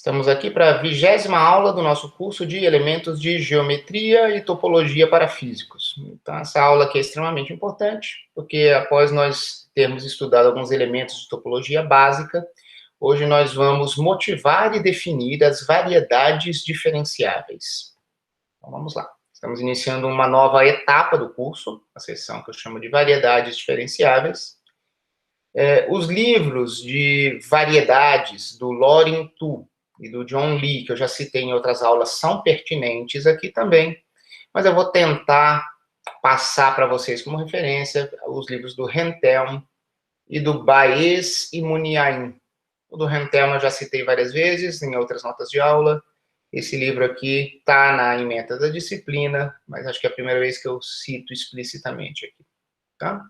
Estamos aqui para a 20ª aula do nosso curso de elementos de geometria e topologia para físicos. Então, essa aula aqui é extremamente importante, porque após nós termos estudado alguns elementos de topologia básica, hoje nós vamos motivar e definir as variedades diferenciáveis. Então, vamos lá. Estamos iniciando uma nova etapa do curso, a seção que eu chamo de variedades diferenciáveis. Os livros de variedades do Loring Tu e do John Lee, que eu já citei em outras aulas, são pertinentes aqui também, mas eu vou tentar passar para vocês como referência os livros do Rentelm e do Baez e Muniain. O do Rentelm eu já citei várias vezes em outras notas de aula. Esse livro aqui está na ementa da disciplina, mas acho que é a primeira vez que eu cito explicitamente aqui, tá?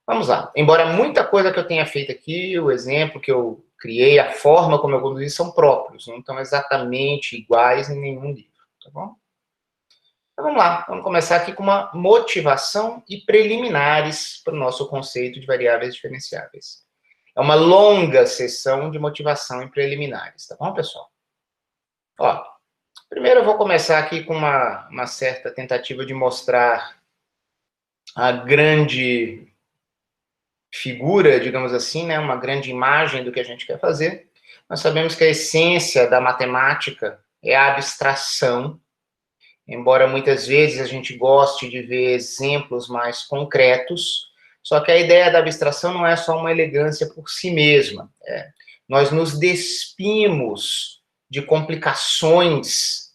Vamos lá. Embora muita coisa que eu tenha feito aqui, o exemplo que eu criei, a forma como eu conduzi, são próprios, não estão exatamente iguais em nenhum livro, tá bom? Então vamos lá, vamos começar aqui com uma motivação e preliminares para o nosso conceito de variáveis diferenciáveis. É uma longa sessão de motivação e preliminares, tá bom, pessoal? Ó, primeiro eu vou começar aqui com uma certa tentativa de mostrar a grande figura, digamos assim, né, uma grande imagem do que a gente quer fazer. Nós sabemos que a essência da matemática é a abstração, embora muitas vezes a gente goste de ver exemplos mais concretos, só que a ideia da abstração não é só uma elegância por si mesma. Nós nos despimos de complicações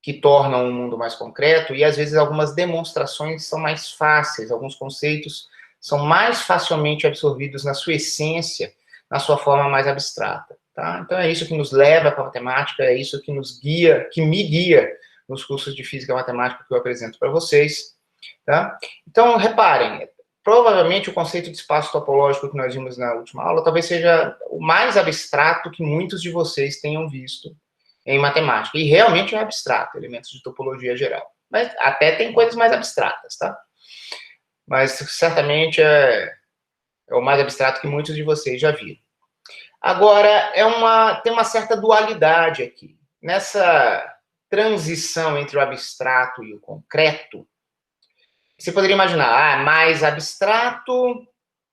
que tornam o mundo mais concreto, e às vezes algumas demonstrações são mais fáceis, alguns conceitos são mais facilmente absorvidos na sua essência, na sua forma mais abstrata, tá? Então é isso que nos leva para a matemática, é isso que nos guia, que me guia nos cursos de física e matemática que eu apresento para vocês, tá? Então, reparem, provavelmente o conceito de espaço topológico que nós vimos na última aula talvez seja o mais abstrato que muitos de vocês tenham visto em matemática, e realmente é abstrato, elementos de topologia geral. Mas até tem coisas mais abstratas, tá? Mas certamente é o mais abstrato que muitos de vocês já viram. Agora, tem uma certa dualidade aqui. Nessa transição entre o abstrato e o concreto, você poderia imaginar, mais abstrato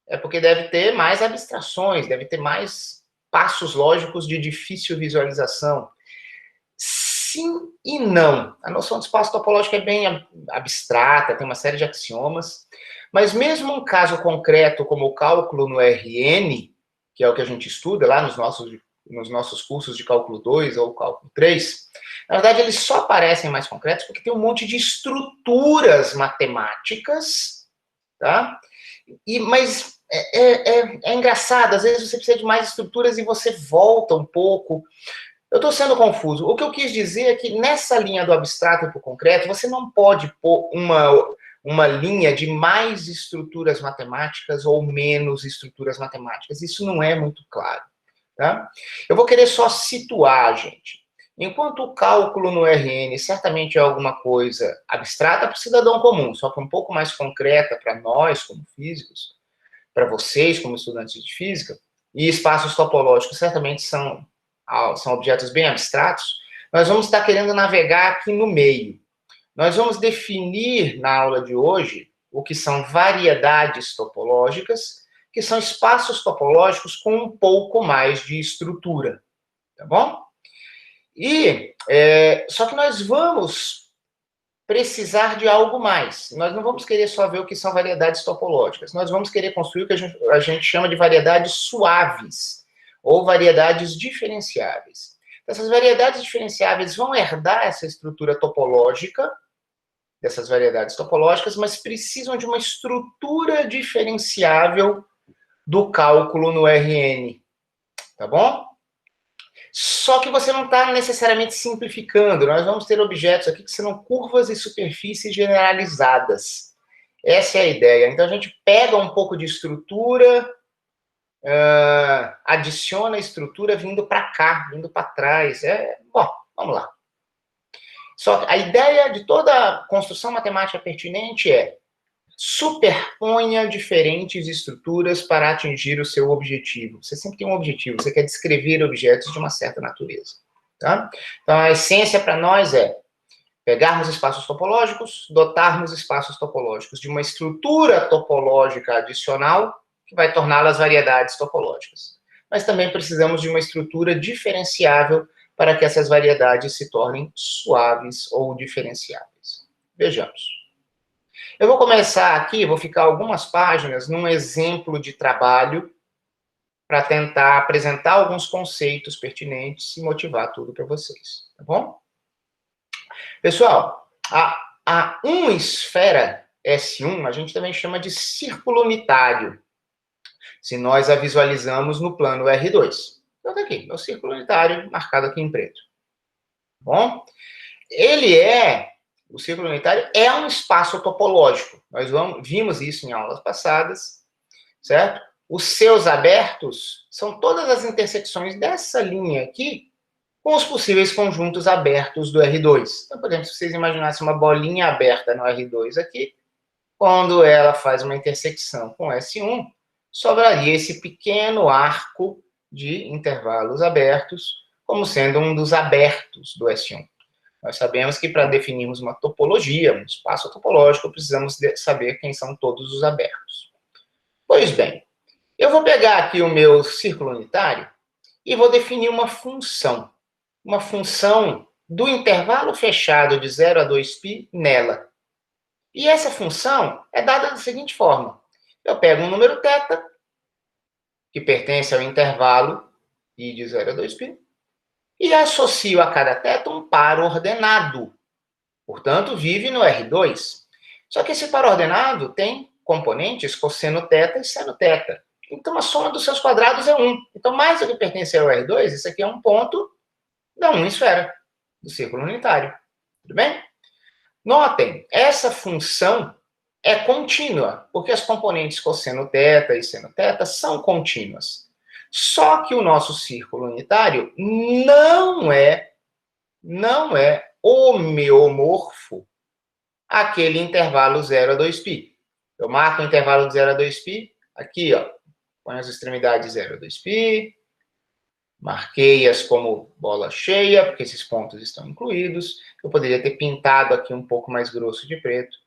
é porque deve ter mais abstrações, deve ter mais passos lógicos de difícil visualização. Sim e não. A noção de espaço topológico é bem abstrata, tem uma série de axiomas, mas mesmo um caso concreto como o cálculo no RN, que é o que a gente estuda lá nos nossos cursos de cálculo 2 ou cálculo 3, na verdade eles só parecem mais concretos porque tem um monte de estruturas matemáticas, tá? Mas é engraçado, às vezes você precisa de mais estruturas e você volta um pouco. Eu estou sendo confuso. O que eu quis dizer é que nessa linha do abstrato para o concreto, você não pode pôr uma linha de mais estruturas matemáticas ou menos estruturas matemáticas. Isso não é muito claro, tá? Eu vou querer só situar, gente. Enquanto o cálculo no RN certamente é alguma coisa abstrata para o cidadão comum, só que um pouco mais concreta para nós, como físicos, para vocês, como estudantes de física, e espaços topológicos certamente são objetos bem abstratos, nós vamos estar querendo navegar aqui no meio. Nós vamos definir na aula de hoje o que são variedades topológicas, que são espaços topológicos com um pouco mais de estrutura, tá bom? Só que nós vamos precisar de algo mais. Nós não vamos querer só ver o que são variedades topológicas, nós vamos querer construir o que a gente chama de variedades suaves, ou variedades diferenciáveis. Essas variedades diferenciáveis vão herdar essa estrutura topológica, dessas variedades topológicas, mas precisam de uma estrutura diferenciável do cálculo no RN, tá bom? Só que você não está necessariamente simplificando, nós vamos ter objetos aqui que serão curvas e superfícies generalizadas. Essa é a ideia. Então a gente pega um pouco de estrutura, adiciona a estrutura vindo para cá, vindo para trás. Bom, vamos lá. Só que a ideia de toda construção matemática pertinente é superponha diferentes estruturas para atingir o seu objetivo. Você sempre tem um objetivo, você quer descrever objetos de uma certa natureza. tá? Então, a essência para nós é pegarmos espaços topológicos, dotarmos espaços topológicos de uma estrutura topológica adicional que vai torná-las variedades topológicas. Mas também precisamos de uma estrutura diferenciável para que essas variedades se tornem suaves ou diferenciáveis. Vejamos. Eu vou começar aqui, vou ficar algumas páginas num exemplo de trabalho para tentar apresentar alguns conceitos pertinentes e motivar tudo para vocês, tá bom? Pessoal, a uma esfera S1 a gente também chama de círculo unitário, se nós a visualizamos no plano R2. Então, tá aqui, é o círculo unitário marcado aqui em preto. Tá bom? O círculo unitário é um espaço topológico. Nós vimos isso em aulas passadas, certo? Os seus abertos são todas as intersecções dessa linha aqui com os possíveis conjuntos abertos do R2. Então, por exemplo, se vocês imaginassem uma bolinha aberta no R2 aqui, quando ela faz uma intersecção com S1, sobraria esse pequeno arco de intervalos abertos, como sendo um dos abertos do S1. Nós sabemos que para definirmos uma topologia, um espaço topológico, precisamos saber quem são todos os abertos. Pois bem, eu vou pegar aqui o meu círculo unitário e vou definir uma função do intervalo fechado de 0 a 2π nela. E essa função é dada da seguinte forma. Eu pego um número θ, que pertence ao intervalo I de 0 a 2π, e associo a cada θ um par ordenado. Portanto, vive no R2. Só que esse par ordenado tem componentes cosseno θ e seno θ. Então, a soma dos seus quadrados é 1. Então, mais do que pertence ao R2, isso aqui é um ponto da uma esfera, do círculo unitário. Tudo bem? Notem, essa função é contínua, porque as componentes cosseno θ e seno θ são contínuas. Só que o nosso círculo unitário não é homeomorfo àquele intervalo 0 a 2π. Eu marco o intervalo de 0 a 2π, aqui, ó, põe as extremidades 0 a 2π, marquei-as como bola cheia, porque esses pontos estão incluídos. Eu poderia ter pintado aqui um pouco mais grosso de preto,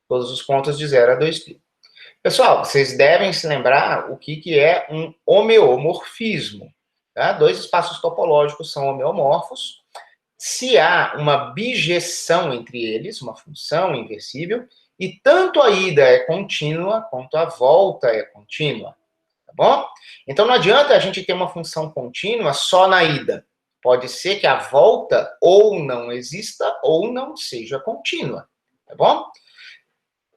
todos os pontos de 0 a 2π. Pessoal, vocês devem se lembrar o que é um homeomorfismo. Tá? Dois espaços topológicos são homeomorfos se há uma bijeção entre eles, uma função inversível, e tanto a ida é contínua, quanto a volta é contínua. Tá bom? Então, não adianta a gente ter uma função contínua só na ida. Pode ser que a volta ou não exista ou não seja contínua. Tá bom?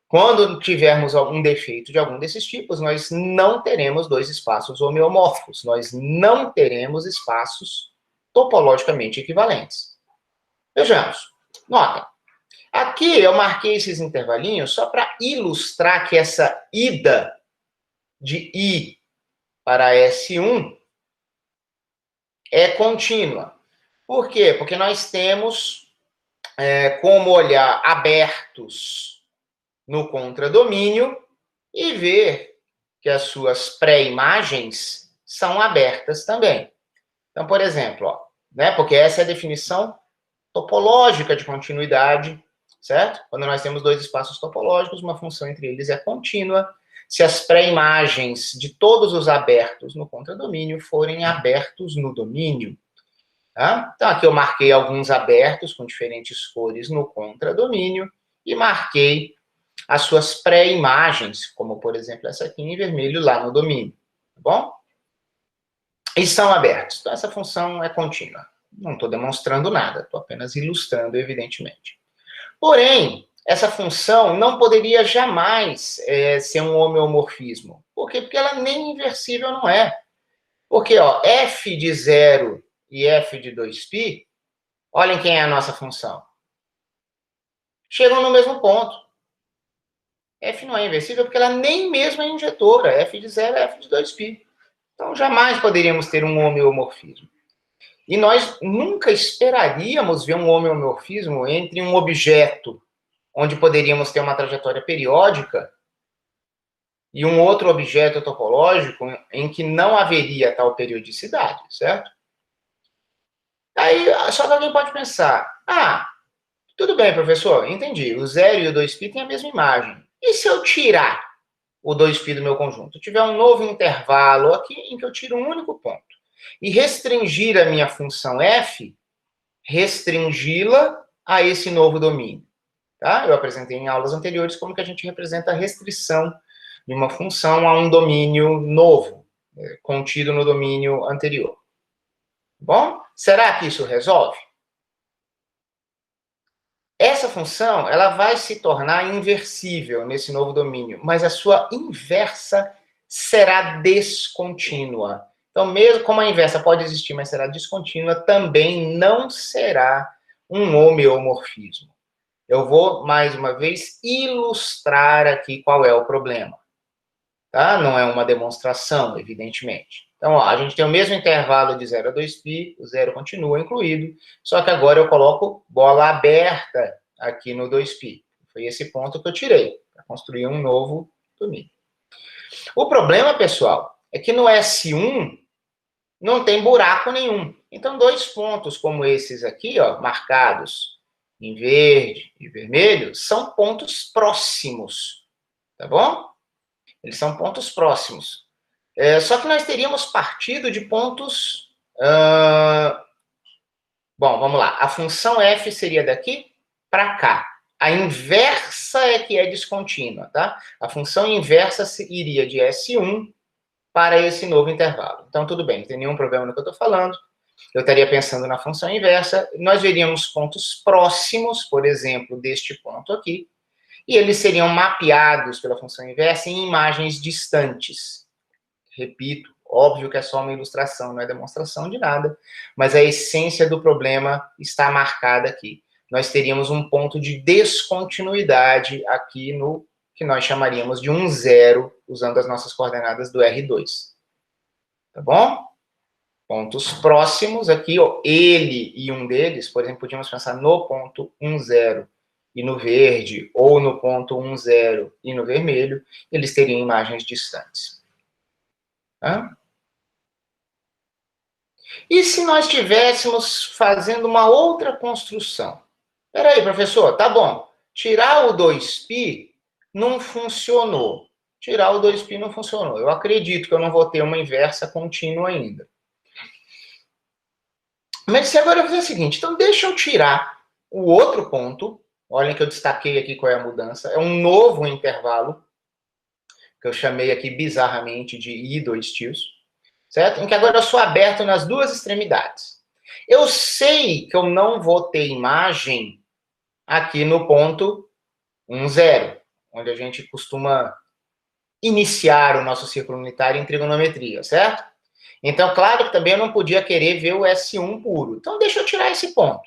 Quando tivermos algum defeito de algum desses tipos, nós não teremos dois espaços homeomórficos. Nós não teremos espaços topologicamente equivalentes. Vejamos. Notem. Aqui eu marquei esses intervalinhos só para ilustrar que essa ida de I para S1 é contínua. Por quê? Porque nós temos como olhar abertos no contradomínio e ver que as suas pré-imagens são abertas também. Então, por exemplo, ó, né, porque essa é a definição topológica de continuidade, certo? Quando nós temos dois espaços topológicos, uma função entre eles é contínua, se as pré-imagens de todos os abertos no contradomínio forem abertos no domínio. Tá? Então, aqui eu marquei alguns abertos com diferentes cores no contradomínio e marquei as suas pré-imagens, como, por exemplo, essa aqui em vermelho, lá no domínio. Tá bom? E são abertos. Então, essa função é contínua. Não estou demonstrando nada, estou apenas ilustrando, evidentemente. Porém, essa função não poderia jamais ser um homeomorfismo. Por quê? Porque ela nem inversível não é. Porque, ó, f de 0 e f de 2π, olhem quem é a nossa função. Chegam no mesmo ponto. F não é inversível porque ela nem mesmo é injetora. F de 0 é f de 2π. Então, jamais poderíamos ter um homeomorfismo. E nós nunca esperaríamos ver um homeomorfismo entre um objeto, onde poderíamos ter uma trajetória periódica, e um outro objeto topológico em que não haveria tal periodicidade, certo? Aí, só que alguém pode pensar, tudo bem, professor, entendi, o 0 e o 2π têm a mesma imagem. E se eu tirar o 2π do meu conjunto? Tiver um novo intervalo aqui em que eu tiro um único ponto. E restringir a minha função f, restringi-la a esse novo domínio. Tá? Eu apresentei em aulas anteriores como que a gente representa a restrição de uma função a um domínio novo, contido no domínio anterior. Bom, será que isso resolve? Essa função, ela vai se tornar inversível nesse novo domínio, mas a sua inversa será descontínua. Então, mesmo como a inversa pode existir, mas será descontínua, também não será um homeomorfismo. Eu vou, mais uma vez, ilustrar aqui qual é o problema. Tá? Não é uma demonstração, evidentemente. Então, ó, a gente tem o mesmo intervalo de 0 a 2π, o 0 continua incluído, só que agora eu coloco bola aberta aqui no 2π. Foi esse ponto que eu tirei, para construir um novo domínio. O problema, pessoal, é que no S1 não tem buraco nenhum. Então, dois pontos como esses aqui, ó, marcados em verde e vermelho, são pontos próximos, tá bom? Eles são pontos próximos. Só que nós teríamos partido de pontos... Bom, vamos lá. A função f seria daqui para cá. A inversa é que é descontínua, tá? A função inversa iria de S1 para esse novo intervalo. Então, tudo bem, não tem nenhum problema no que eu estou falando. Eu estaria pensando na função inversa. Nós veríamos pontos próximos, por exemplo, deste ponto aqui, e eles seriam mapeados pela função inversa em imagens distantes. Repito, óbvio que é só uma ilustração, não é demonstração de nada, mas a essência do problema está marcada aqui. Nós teríamos um ponto de descontinuidade aqui no que nós chamaríamos de um zero, usando as nossas coordenadas do R2. Tá bom? Pontos próximos aqui, ó, ele e um deles, por exemplo, podíamos pensar no ponto 1, 0 e no verde, ou no ponto 1, 0 e no vermelho, eles teriam imagens distantes. Tá? E se nós estivéssemos fazendo uma outra construção? Espera aí, professor, tá bom. Tirar o 2π não funcionou. Tirar o 2π não funcionou. Eu acredito que eu não vou ter uma inversa contínua ainda. Mas se agora eu fizer o seguinte, então deixa eu tirar o outro ponto. Olhem que eu destaquei aqui qual é a mudança. É um novo intervalo, que eu chamei aqui bizarramente de I2 certo? Em que agora eu sou aberto nas duas extremidades. Eu sei que eu não vou ter imagem aqui no ponto 1, 0, onde a gente costuma iniciar o nosso círculo unitário em trigonometria, certo? Então, claro que também eu não podia querer ver o S1 puro. Então, deixa eu tirar esse ponto.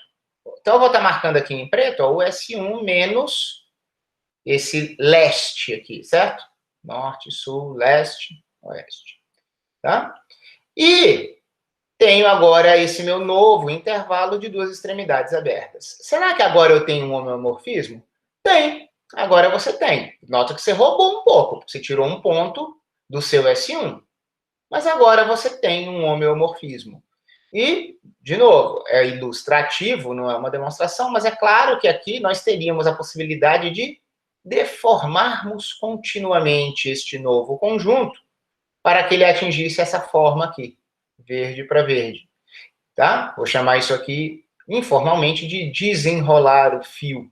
Então, eu vou estar marcando aqui em preto, ó, o S1 menos esse leste aqui, certo? Norte, sul, leste, oeste. Tá? E tenho agora esse meu novo intervalo de duas extremidades abertas. Será que agora eu tenho um homeomorfismo? Tem. Agora você tem. Nota que você roubou um pouco, porque você tirou um ponto do seu S1. Mas agora você tem um homeomorfismo. E, de novo, é ilustrativo, não é uma demonstração, mas é claro que aqui nós teríamos a possibilidade de deformarmos continuamente este novo conjunto para que ele atingisse essa forma aqui, verde para verde. Tá? Vou chamar isso aqui, informalmente, de desenrolar o fio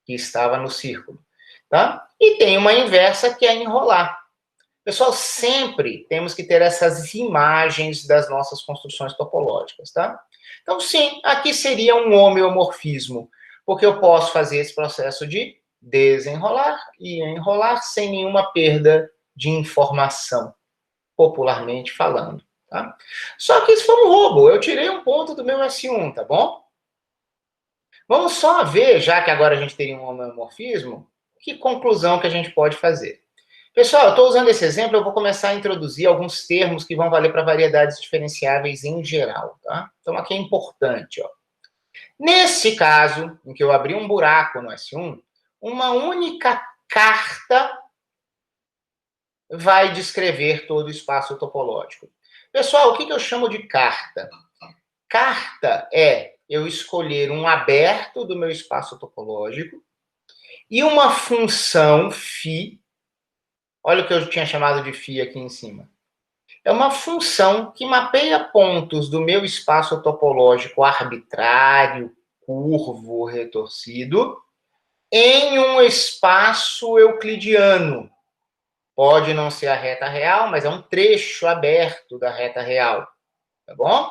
que estava no círculo. Tá? E tem uma inversa que é enrolar. Pessoal, sempre temos que ter essas imagens das nossas construções topológicas, tá? Então, sim, aqui seria um homeomorfismo, porque eu posso fazer esse processo de desenrolar e enrolar sem nenhuma perda de informação, popularmente falando, tá? Só que isso foi um roubo, eu tirei um ponto do meu S1, tá bom? Vamos só ver, já que agora a gente teria um homeomorfismo, que conclusão que a gente pode fazer. Pessoal, eu estou usando esse exemplo, eu vou começar a introduzir alguns termos que vão valer para variedades diferenciáveis em geral, tá? Então, aqui é importante, ó. Nesse caso, em que eu abri um buraco no S1, uma única carta vai descrever todo o espaço topológico. Pessoal, o que eu chamo de carta? Carta é eu escolher um aberto do meu espaço topológico e uma função φ. Olha o que eu tinha chamado de φ aqui em cima. É uma função que mapeia pontos do meu espaço topológico arbitrário, curvo, retorcido, em um espaço euclidiano. Pode não ser a reta real, mas é um trecho aberto da reta real. Tá bom?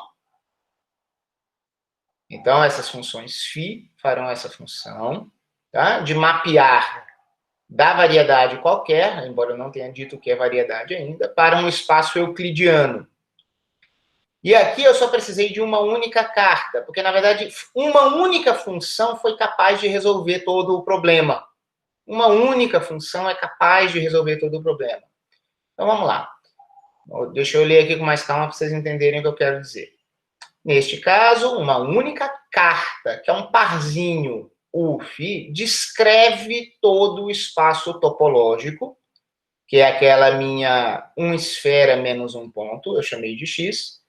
Então, essas funções φ farão essa função, tá? De mapear da variedade qualquer, embora eu não tenha dito o que é variedade ainda, para um espaço euclidiano. E aqui eu só precisei de uma única carta, porque, na verdade, uma única função foi capaz de resolver todo o problema. Uma única função é capaz de resolver todo o problema. Então, vamos lá. Deixa eu ler aqui com mais calma para vocês entenderem o que eu quero dizer. Neste caso, uma única carta, que é um parzinho UF, descreve todo o espaço topológico, que é aquela minha esfera menos um ponto, eu chamei de X,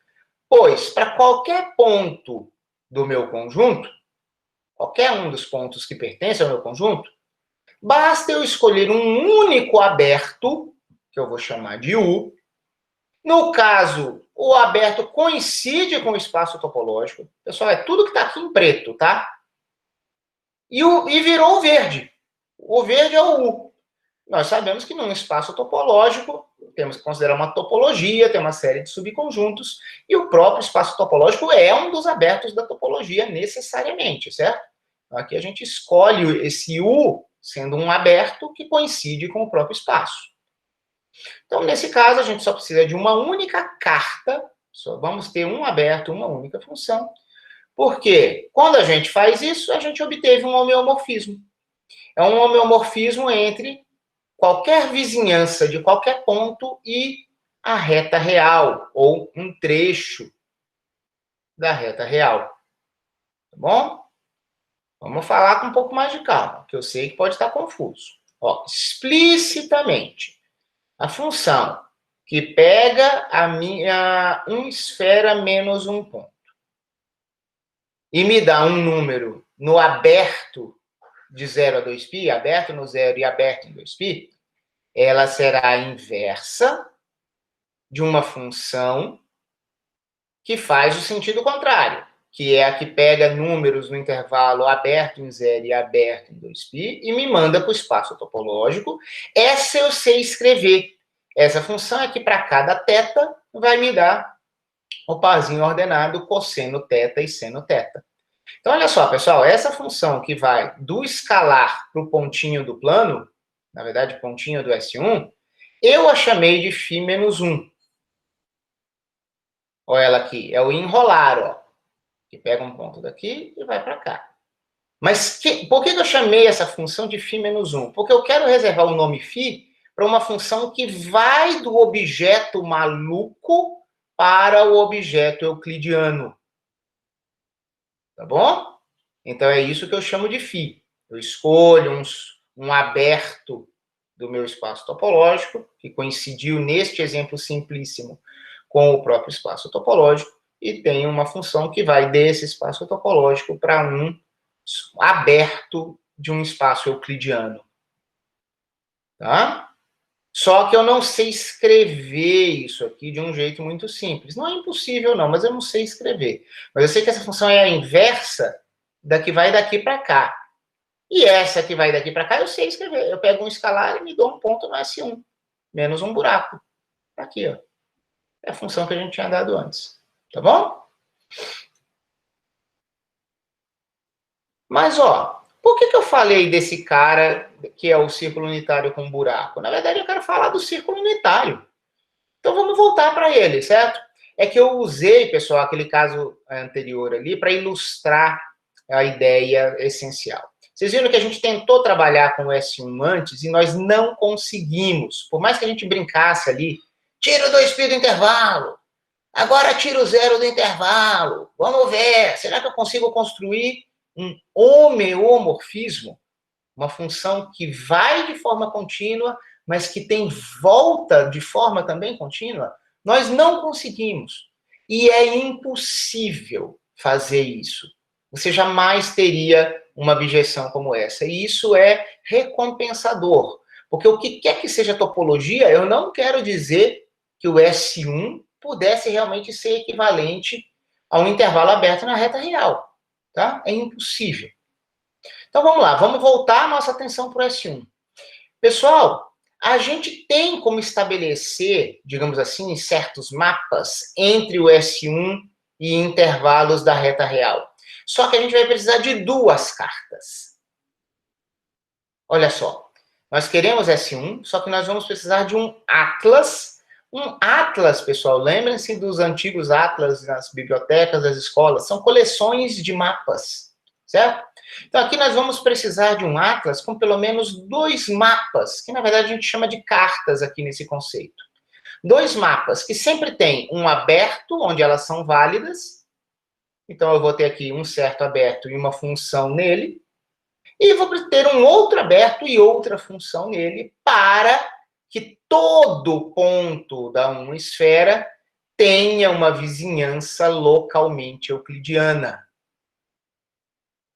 pois para qualquer ponto do meu conjunto, qualquer um dos pontos que pertence ao meu conjunto, basta eu escolher um único aberto, que eu vou chamar de U. No caso, o aberto coincide com o espaço topológico. Pessoal, é tudo que está aqui em preto, tá? E virou o verde. O verde é o U. Nós sabemos que num espaço topológico, temos que considerar uma topologia, tem uma série de subconjuntos, e o próprio espaço topológico é um dos abertos da topologia necessariamente, certo? Então, aqui a gente escolhe esse U sendo um aberto que coincide com o próprio espaço. Então, nesse caso, a gente só precisa de uma única carta, só vamos ter um aberto, uma única função, porque quando a gente faz isso, a gente obteve um homeomorfismo. É um homeomorfismo entre qualquer vizinhança de qualquer ponto e a reta real, ou um trecho da reta real. Tá bom? Vamos falar com um pouco mais de calma, que eu sei que pode estar confuso. Ó, explicitamente, a função que pega a minha esfera menos um ponto e me dá um número no aberto de 0 a 2π, aberto no 0 e aberto em 2π, ela será a inversa de uma função que faz o sentido contrário, que é a que pega números no intervalo aberto em 0 e aberto em 2π e me manda para o espaço topológico. Essa eu sei escrever. Essa função aqui, para cada θ, vai me dar o parzinho ordenado cosseno θ e seno θ. Então, olha só, pessoal, essa função que vai do escalar para o pontinho do plano, na verdade, pontinho do S1, eu a chamei de φ menos 1. Olha ela aqui, é o enrolar, ó, que pega um ponto daqui e vai para cá. Mas por que eu chamei essa função de φ menos 1? Porque eu quero reservar o nome φ para uma função que vai do objeto maluco para o objeto euclidiano. Tá bom? Então, é isso que eu chamo de φ. Eu escolho um aberto do meu espaço topológico, que coincidiu neste exemplo simplíssimo com o próprio espaço topológico, e tenho uma função que vai desse espaço topológico para um aberto de um espaço euclidiano. Tá? Só que eu não sei escrever isso aqui de um jeito muito simples. Não é impossível, não, mas eu não sei escrever. Mas eu sei que essa função é a inversa da que vai daqui para cá. E essa que vai daqui para cá, eu sei escrever. Eu pego um escalar e me dou um ponto no S1, menos um buraco. Tá aqui, ó. É a função que a gente tinha dado antes. Tá bom? Mas, ó, por que eu falei desse cara que é o círculo unitário com buraco? Na verdade, eu quero falar do círculo unitário. Então, vamos voltar para ele, certo? É que eu usei, pessoal, aquele caso anterior ali para ilustrar a ideia essencial. Vocês viram que a gente tentou trabalhar com o S1 antes e nós não conseguimos. Por mais que a gente brincasse ali, tira o 2π do intervalo, agora tira o 0 do intervalo, vamos ver, será que eu consigo construir um homeomorfismo? Uma função que vai de forma contínua, mas que tem volta de forma também contínua? Nós não conseguimos. E é impossível fazer isso. Você jamais teria uma objeção como essa. E isso é recompensador. Porque o que quer que seja topologia, eu não quero dizer que o S1 pudesse realmente ser equivalente a um intervalo aberto na reta real. Tá? É impossível. Então vamos lá, vamos voltar a nossa atenção para o S1. Pessoal, a gente tem como estabelecer, digamos assim, certos mapas entre o S1 e intervalos da reta real. Só que a gente vai precisar de duas cartas. Olha só, nós queremos S1, só que nós vamos precisar de um atlas. Um atlas, pessoal, lembrem-se dos antigos atlas nas bibliotecas das escolas, são coleções de mapas, certo? Então, aqui nós vamos precisar de um atlas com pelo menos dois mapas, que na verdade a gente chama de cartas aqui nesse conceito. Dois mapas que sempre tem um aberto, onde elas são válidas. Então, eu vou ter aqui um certo aberto e uma função nele. E vou ter um outro aberto e outra função nele para que todo ponto da uma esfera tenha uma vizinhança localmente euclidiana.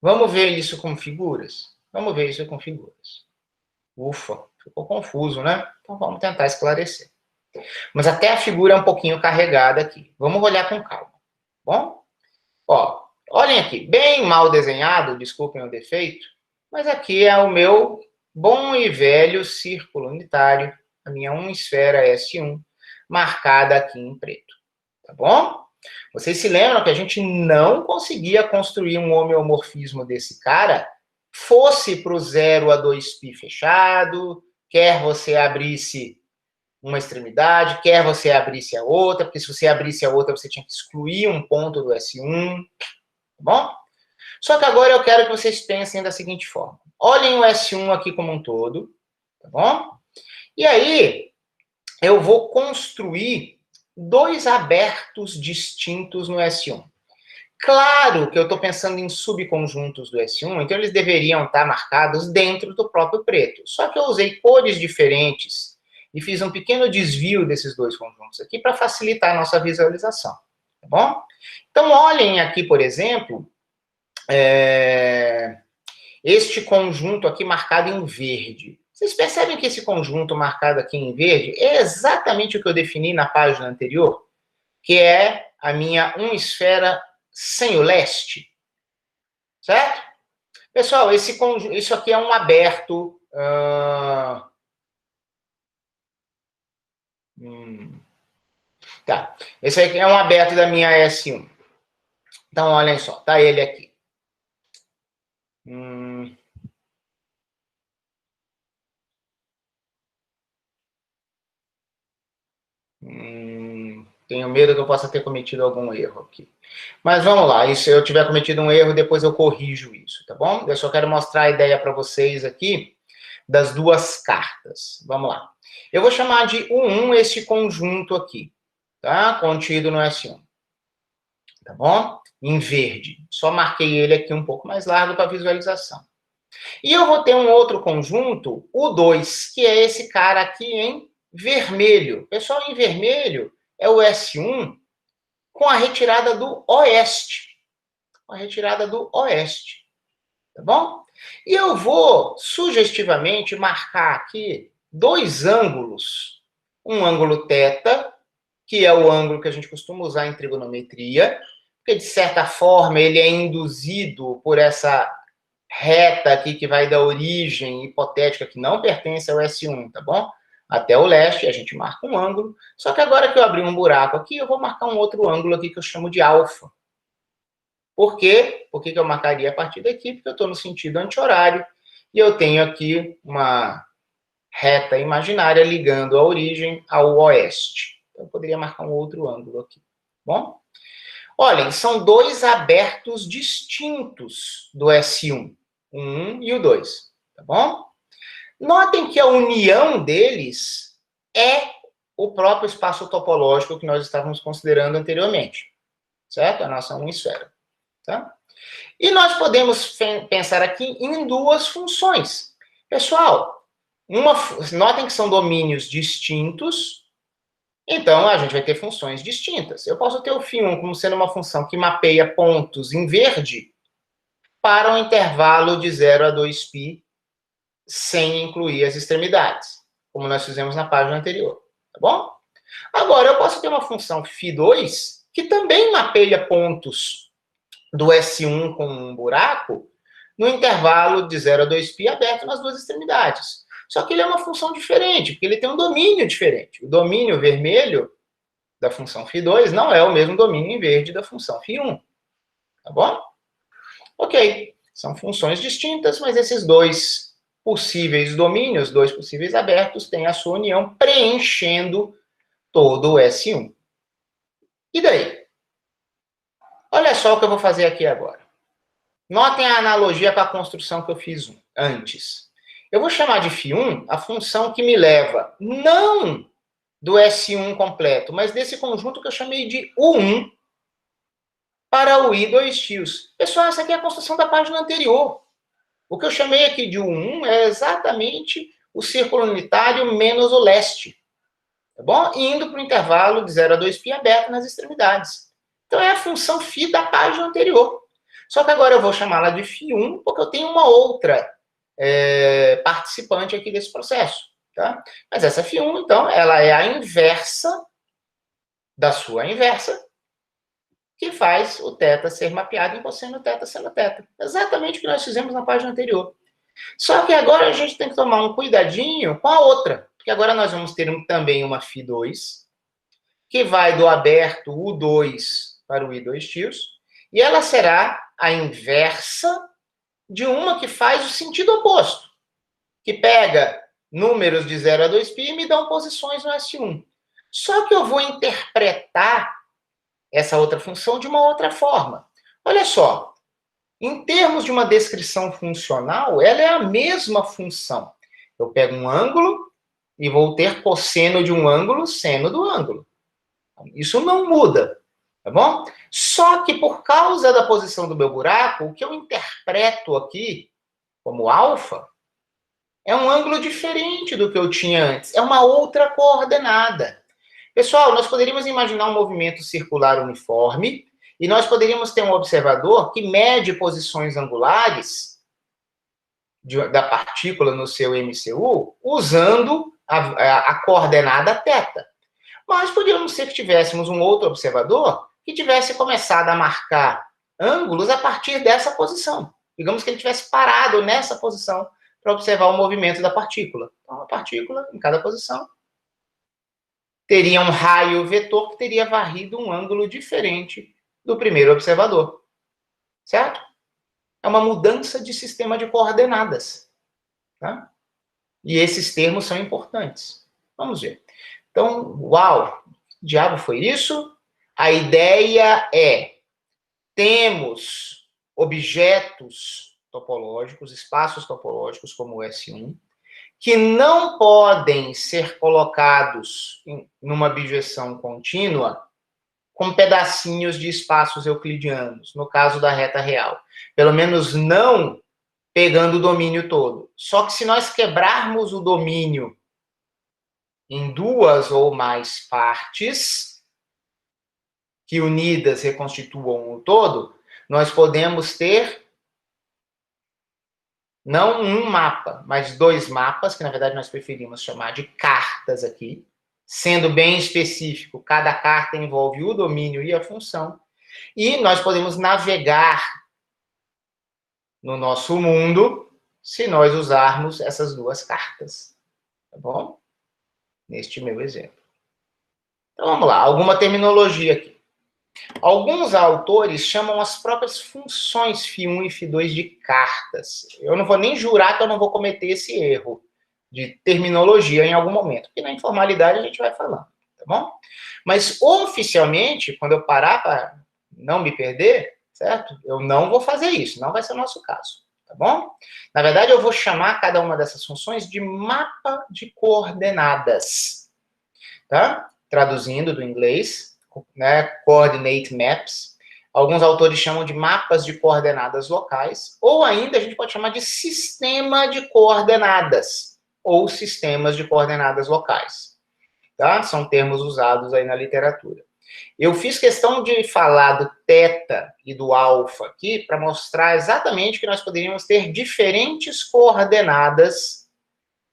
Vamos ver isso com figuras? Vamos ver isso com figuras. Ufa, ficou confuso, né? Então vamos tentar esclarecer. Mas até a figura é um pouquinho carregada aqui. Vamos olhar com calma, bom? Ó, olhem aqui, bem mal desenhado, desculpem o defeito, mas aqui é o meu bom e velho círculo unitário, a minha esfera S1, marcada aqui em preto, tá bom? Vocês se lembram que a gente não conseguia construir um homeomorfismo desse cara, fosse para o 0 a 2π fechado, quer você abrisse uma extremidade, quer você abrisse a outra, porque se você abrisse a outra, você tinha que excluir um ponto do S1, tá bom? Só que agora eu quero que vocês pensem da seguinte forma. Olhem o S1 aqui como um todo, tá bom? E aí, eu vou construir dois abertos distintos no S1. Claro que eu estou pensando em subconjuntos do S1, então eles deveriam estar marcados dentro do próprio preto. Só que eu usei cores diferentes e fiz um pequeno desvio desses dois conjuntos aqui para facilitar a nossa visualização, tá bom? Então, olhem aqui, por exemplo, este conjunto aqui marcado em verde. Vocês percebem que esse conjunto marcado aqui em verde é exatamente o que eu defini na página anterior, que é a minha esfera sem o leste, certo? Pessoal, isso aqui é um aberto... Tá, esse aqui é um aberto da minha S1. Então, olhem só, tá ele aqui. Tenho medo que eu possa ter cometido algum erro aqui. Mas vamos lá, e se eu tiver cometido um erro, depois eu corrijo isso, tá bom? Eu só quero mostrar a ideia para vocês aqui das duas cartas. Vamos lá. Eu vou chamar de U1 esse conjunto aqui, tá? Contido no S1. Tá bom? Em verde. Só marquei ele aqui um pouco mais largo para visualização. E eu vou ter um outro conjunto, o 2, que é esse cara aqui em vermelho. Pessoal, em vermelho é o S1 com a retirada do oeste. Com a retirada do oeste. Tá bom? E eu vou, sugestivamente, marcar aqui dois ângulos. Um ângulo θ, que é o ângulo que a gente costuma usar em trigonometria, porque, de certa forma, ele é induzido por essa reta aqui que vai da origem hipotética, que não pertence ao S1, tá bom? Até o leste, a gente marca um ângulo. Só que agora que eu abri um buraco aqui, eu vou marcar um outro ângulo aqui que eu chamo de alfa. Por quê? Por que eu marcaria a partir daqui? Porque eu estou no sentido anti-horário e eu tenho aqui uma reta imaginária ligando a origem ao oeste. Então, eu poderia marcar um outro ângulo aqui. Bom? Olhem, são dois abertos distintos do S1. O 1 e o 2. Tá bom? Notem que a união deles é o próprio espaço topológico que nós estávamos considerando anteriormente. Certo? A nossa esfera. Tá? E nós podemos pensar aqui em duas funções. Pessoal, notem que são domínios distintos, Então, a gente vai ter funções distintas. Eu posso ter o φ1 como sendo uma função que mapeia pontos em verde para um intervalo de 0 a 2π, sem incluir as extremidades, como nós fizemos na página anterior, tá bom? Agora, eu posso ter uma função φ2 que também mapeia pontos do S1 com um buraco no intervalo de 0 a 2π aberto nas duas extremidades. Só que ele é uma função diferente, porque ele tem um domínio diferente. O domínio vermelho da função φ2 não é o mesmo domínio em verde da função φ1, tá bom? Ok, são funções distintas, mas esses dois possíveis domínios, dois possíveis abertos, têm a sua união preenchendo todo o S1. E daí? Olha só o que eu vou fazer aqui agora. Notem a analogia com a construção que eu fiz antes. Eu vou chamar de φ1 a função que me leva não do S1 completo, mas desse conjunto que eu chamei de U1 para o I dois tios. Pessoal, essa aqui é a construção da página anterior. O que eu chamei aqui de U1 é exatamente o círculo unitário menos o leste, tá bom? Indo para o intervalo de 0 a 2π aberto nas extremidades. Então, é a função φ da página anterior. Só que agora eu vou chamá-la de φ1, porque eu tenho uma outra participante aqui desse processo, tá? Mas essa φ1, então, ela é a inversa da sua inversa, que faz o θ ser mapeado em cosseno θ seno θ. Exatamente o que nós fizemos na página anterior. Só que agora a gente tem que tomar um cuidadinho com a outra, porque agora nós vamos ter também uma φ2, que vai do aberto U2 para o I dois tios, e ela será a inversa de uma que faz o sentido oposto, que pega números de 0 a 2π e me dão posições no S1. Só que eu vou interpretar essa outra função de uma outra forma. Olha só, em termos de uma descrição funcional, ela é a mesma função. Eu pego um ângulo e vou ter cosseno de um ângulo, seno do ângulo. Isso não muda, tá bom? Só que por causa da posição do meu buraco, o que eu interpreto aqui como alfa é um ângulo diferente do que eu tinha antes. É uma outra coordenada. Pessoal, nós poderíamos imaginar um movimento circular uniforme e nós poderíamos ter um observador que mede posições angulares da partícula no seu MCU usando a coordenada θ. Mas poderíamos ser que tivéssemos um outro observador que tivesse começado a marcar ângulos a partir dessa posição. Digamos que ele tivesse parado nessa posição para observar o movimento da partícula. Então, a partícula, em cada posição, teria um raio vetor que teria varrido um ângulo diferente do primeiro observador. Certo? É uma mudança de sistema de coordenadas. Tá? E esses termos são importantes. Vamos ver. Então, uau! Que diabo foi isso? A ideia é: temos objetos topológicos, espaços topológicos como o S1, que não podem ser colocados numa bijeção contínua com pedacinhos de espaços euclidianos, no caso da reta real. Pelo menos não pegando o domínio todo. Só que se nós quebrarmos o domínio em duas ou mais partes, que unidas reconstituam o todo, nós podemos ter não um mapa, mas dois mapas, que na verdade nós preferimos chamar de cartas aqui, sendo bem específico, cada carta envolve o domínio e a função, e nós podemos navegar no nosso mundo se nós usarmos essas duas cartas, tá bom? Neste meu exemplo. Então vamos lá, alguma terminologia aqui. Alguns autores chamam as próprias funções φ1 e φ2 de cartas. Eu não vou nem jurar que eu não vou cometer esse erro de terminologia em algum momento, porque na informalidade a gente vai falando, tá bom? Mas oficialmente, quando eu parar para não me perder, certo? Eu não vou fazer isso, não vai ser o nosso caso, tá bom? Na verdade, eu vou chamar cada uma dessas funções de mapa de coordenadas, tá? Traduzindo do inglês, né, coordinate maps. Alguns autores chamam de mapas de coordenadas locais, ou ainda a gente pode chamar de sistema de coordenadas, ou sistemas de coordenadas locais. tá? São termos usados aí na literatura. Eu fiz questão de falar do θ e do alfa aqui para mostrar exatamente que nós poderíamos ter diferentes coordenadas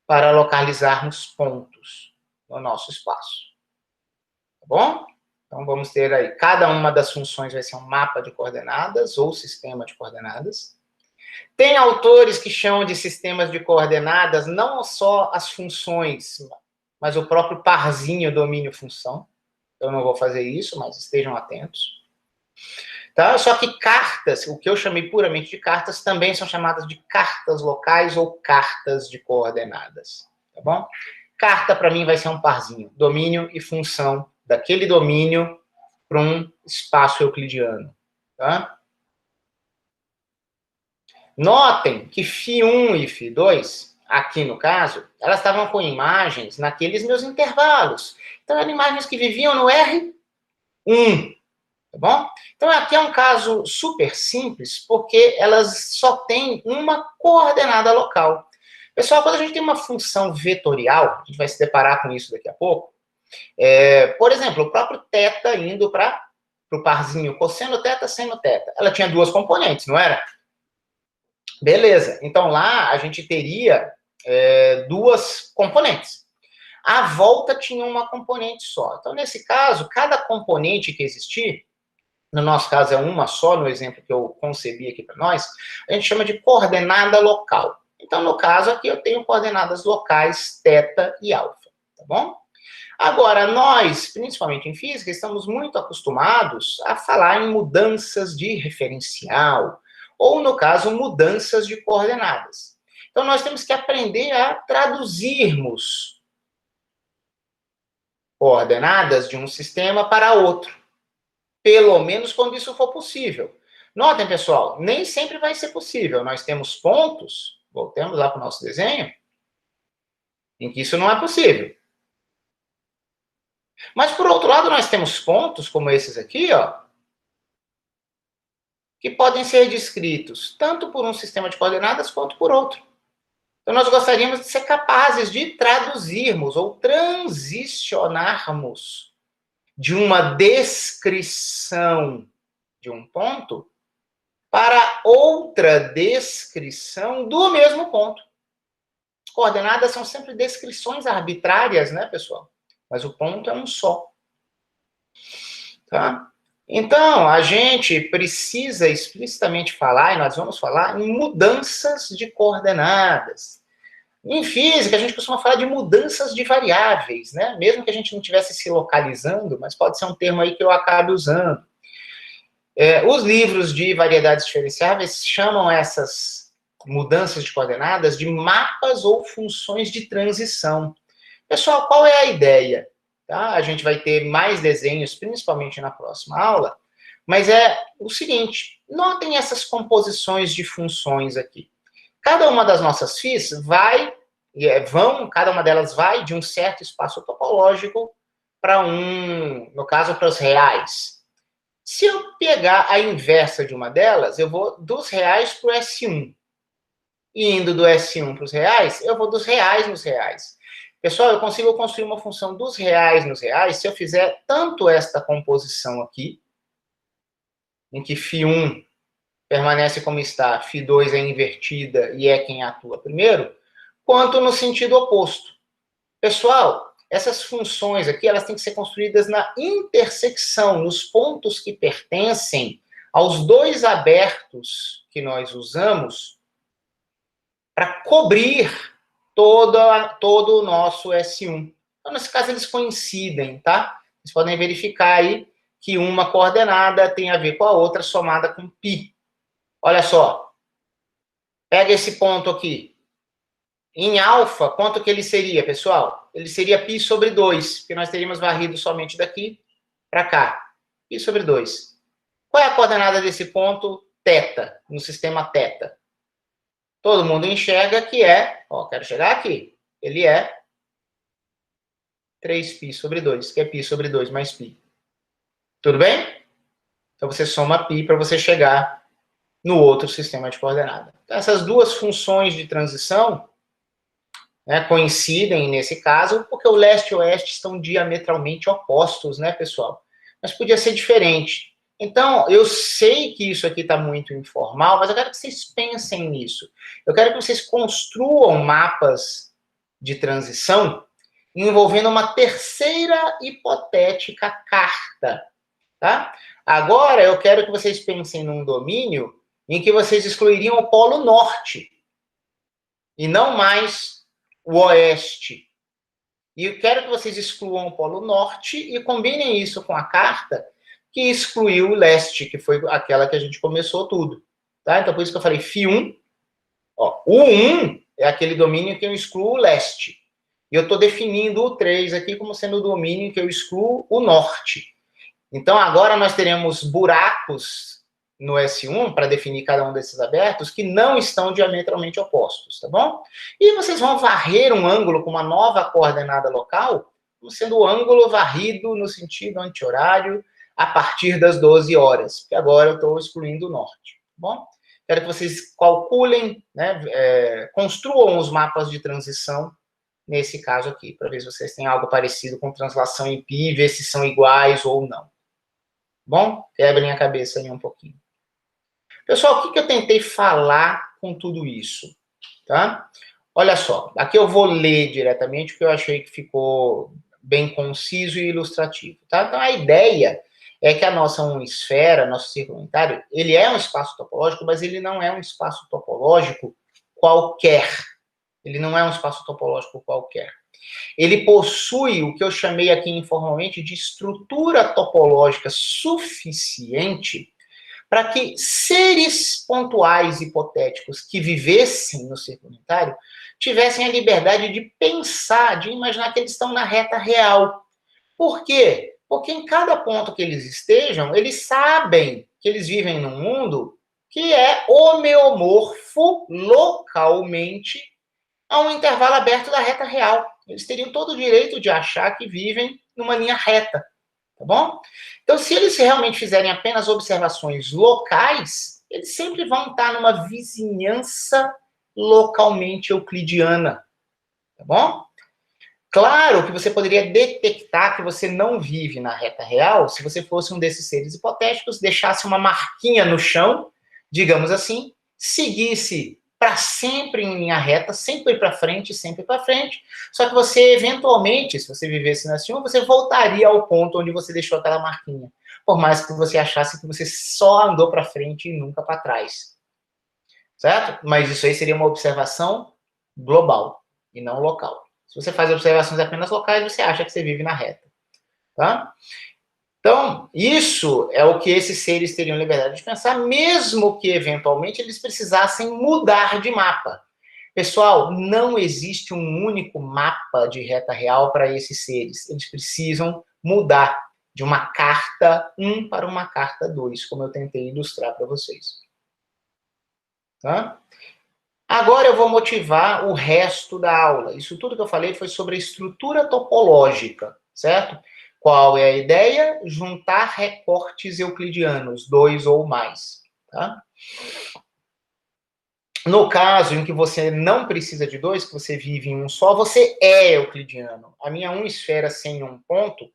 para localizarmos pontos no nosso espaço. Tá bom? Então, vamos ter aí, cada uma das funções vai ser um mapa de coordenadas ou sistema de coordenadas. Tem autores que chamam de sistemas de coordenadas não só as funções, mas o próprio parzinho domínio-função. Eu não vou fazer isso, mas estejam atentos. Tá? Só que cartas, o que eu chamei puramente de cartas, também são chamadas de cartas locais ou cartas de coordenadas. Tá bom? Carta, para mim, vai ser um parzinho. Domínio e função daquele domínio para um espaço euclidiano. Tá? Notem que φ1 e φ2, aqui no caso, elas estavam com imagens naqueles meus intervalos. Então, eram imagens que viviam no R1, tá bom? Então, aqui é um caso super simples, porque elas só têm uma coordenada local. Pessoal, quando a gente tem uma função vetorial, a gente vai se deparar com isso daqui a pouco, por exemplo, o próprio θ indo para o parzinho cosseno θ, seno θ. Ela tinha duas componentes, não era? Beleza. Então, lá a gente teria duas componentes. A volta tinha uma componente só. Então, nesse caso, cada componente que existir, no nosso caso é uma só, no exemplo que eu concebi aqui para nós, a gente chama de coordenada local. Então, no caso aqui, eu tenho coordenadas locais θ e alfa, tá bom? Agora, nós, principalmente em física, estamos muito acostumados a falar em mudanças de referencial, ou, no caso, mudanças de coordenadas. Então, nós temos que aprender a traduzirmos coordenadas de um sistema para outro, pelo menos quando isso for possível. Notem, pessoal, nem sempre vai ser possível. Nós temos pontos, voltemos lá para o nosso desenho, em que isso não é possível. Mas, por outro lado, nós temos pontos, como esses aqui, ó, que podem ser descritos tanto por um sistema de coordenadas quanto por outro. Então, nós gostaríamos de ser capazes de traduzirmos ou transicionarmos de uma descrição de um ponto para outra descrição do mesmo ponto. Coordenadas são sempre descrições arbitrárias, né, pessoal? Mas o ponto é um só. Tá? Então, a gente precisa explicitamente falar, e nós vamos falar, em mudanças de coordenadas. Em física, a gente costuma falar de mudanças de variáveis, né? Mesmo que a gente não estivesse se localizando, mas pode ser um termo aí que eu acabe usando. Os livros de variedades diferenciáveis chamam essas mudanças de coordenadas de mapas ou funções de transição. Pessoal, qual é a ideia? Tá? A gente vai ter mais desenhos, principalmente na próxima aula, mas é o seguinte, notem essas composições de funções aqui. Cada uma das nossas φs cada uma delas vai de um certo espaço topológico para no caso, para os reais. Se eu pegar a inversa de uma delas, eu vou dos reais para o S1. E indo do S1 para os reais, eu vou dos reais nos reais. Pessoal, eu consigo construir uma função dos reais nos reais se eu fizer tanto esta composição aqui, em que φ1 permanece como está, φ2 é invertida e é quem atua primeiro, quanto no sentido oposto. Pessoal, essas funções aqui, elas têm que ser construídas na intersecção, nos pontos que pertencem aos dois abertos que nós usamos para cobrir todo o nosso S1. Então, nesse caso, eles coincidem, tá? Vocês podem verificar aí que uma coordenada tem a ver com a outra somada com π. Olha só. Pega esse ponto aqui. Em alfa, quanto que ele seria, pessoal? Ele seria π sobre 2, porque nós teríamos varrido somente daqui para cá. Π sobre 2. Qual é a coordenada desse ponto? Θ, no sistema θ. Todo mundo enxerga que quero chegar aqui. Ele é 3π sobre 2, que é π sobre 2 mais π. Tudo bem? Então, você soma π para você chegar no outro sistema de coordenada. Então, essas duas funções de transição, né, coincidem nesse caso, porque o leste e o oeste estão diametralmente opostos, né, pessoal? Mas podia ser diferente. Então, eu sei que isso aqui está muito informal, mas eu quero que vocês pensem nisso. Eu quero que vocês construam mapas de transição envolvendo uma terceira hipotética carta, tá? Agora, eu quero que vocês pensem num domínio em que vocês excluiriam o Polo Norte e não mais o Oeste. E eu quero que vocês excluam o Polo Norte e combinem isso com a carta que excluiu o Leste, que foi aquela que a gente começou tudo. Tá? Então, por isso que eu falei Φ1. Ó, o 1 é aquele domínio que eu excluo o Leste. E eu estou definindo o 3 aqui como sendo o domínio que eu excluo o Norte. Então, agora nós teremos buracos no S1 para definir cada um desses abertos que não estão diametralmente opostos, tá bom? E vocês vão varrer um ângulo com uma nova coordenada local, como sendo o ângulo varrido no sentido anti-horário a partir das 12 horas, porque agora eu estou excluindo o norte, tá bom? Quero que vocês calculem, né, construam os mapas de transição nesse caso aqui, para ver se vocês têm algo parecido com translação em pi, ver se são iguais ou não. Bom, quebrem a cabeça aí um pouquinho. Pessoal, o que eu tentei falar com tudo isso? Tá? Olha só, aqui eu vou ler diretamente, porque eu achei que ficou bem conciso e ilustrativo. Tá? Então, a ideia é que a nossa esfera, nosso círculo unitário, ele é um espaço topológico, mas ele não é um espaço topológico qualquer. Ele não é um espaço topológico qualquer. Ele possui o que eu chamei aqui informalmente de estrutura topológica suficiente para que seres pontuais hipotéticos que vivessem no círculo unitário tivessem a liberdade de pensar, de imaginar que eles estão na reta real. Por quê? Porque em cada ponto que eles estejam, eles sabem que eles vivem num mundo que é homeomorfo localmente a um intervalo aberto da reta real. Eles teriam todo o direito de achar que vivem numa linha reta, tá bom? Então, se eles realmente fizerem apenas observações locais, eles sempre vão estar numa vizinhança localmente euclidiana, tá bom? Claro que você poderia detectar que você não vive na reta real se você fosse um desses seres hipotéticos, deixasse uma marquinha no chão, digamos assim, seguisse para sempre em linha reta, sempre para frente, só que você, eventualmente, se você vivesse na S1, você voltaria ao ponto onde você deixou aquela marquinha, por mais que você achasse que você só andou para frente e nunca para trás. Certo? Mas isso aí seria uma observação global e não local. Se você faz observações apenas locais, você acha que você vive na reta. Tá? Então, isso é o que esses seres teriam liberdade de pensar, mesmo que, eventualmente, eles precisassem mudar de mapa. Pessoal, não existe um único mapa de reta real para esses seres. Eles precisam mudar de uma carta 1 para uma carta 2, como eu tentei ilustrar para vocês. Tá? Agora eu vou motivar o resto da aula. Isso tudo que eu falei foi sobre a estrutura topológica, certo? Qual é a ideia? Juntar recortes euclidianos, 2 ou mais. Tá? No caso em que você não precisa de 2, que você vive em um só, você é euclidiano. A minha esfera sem um ponto,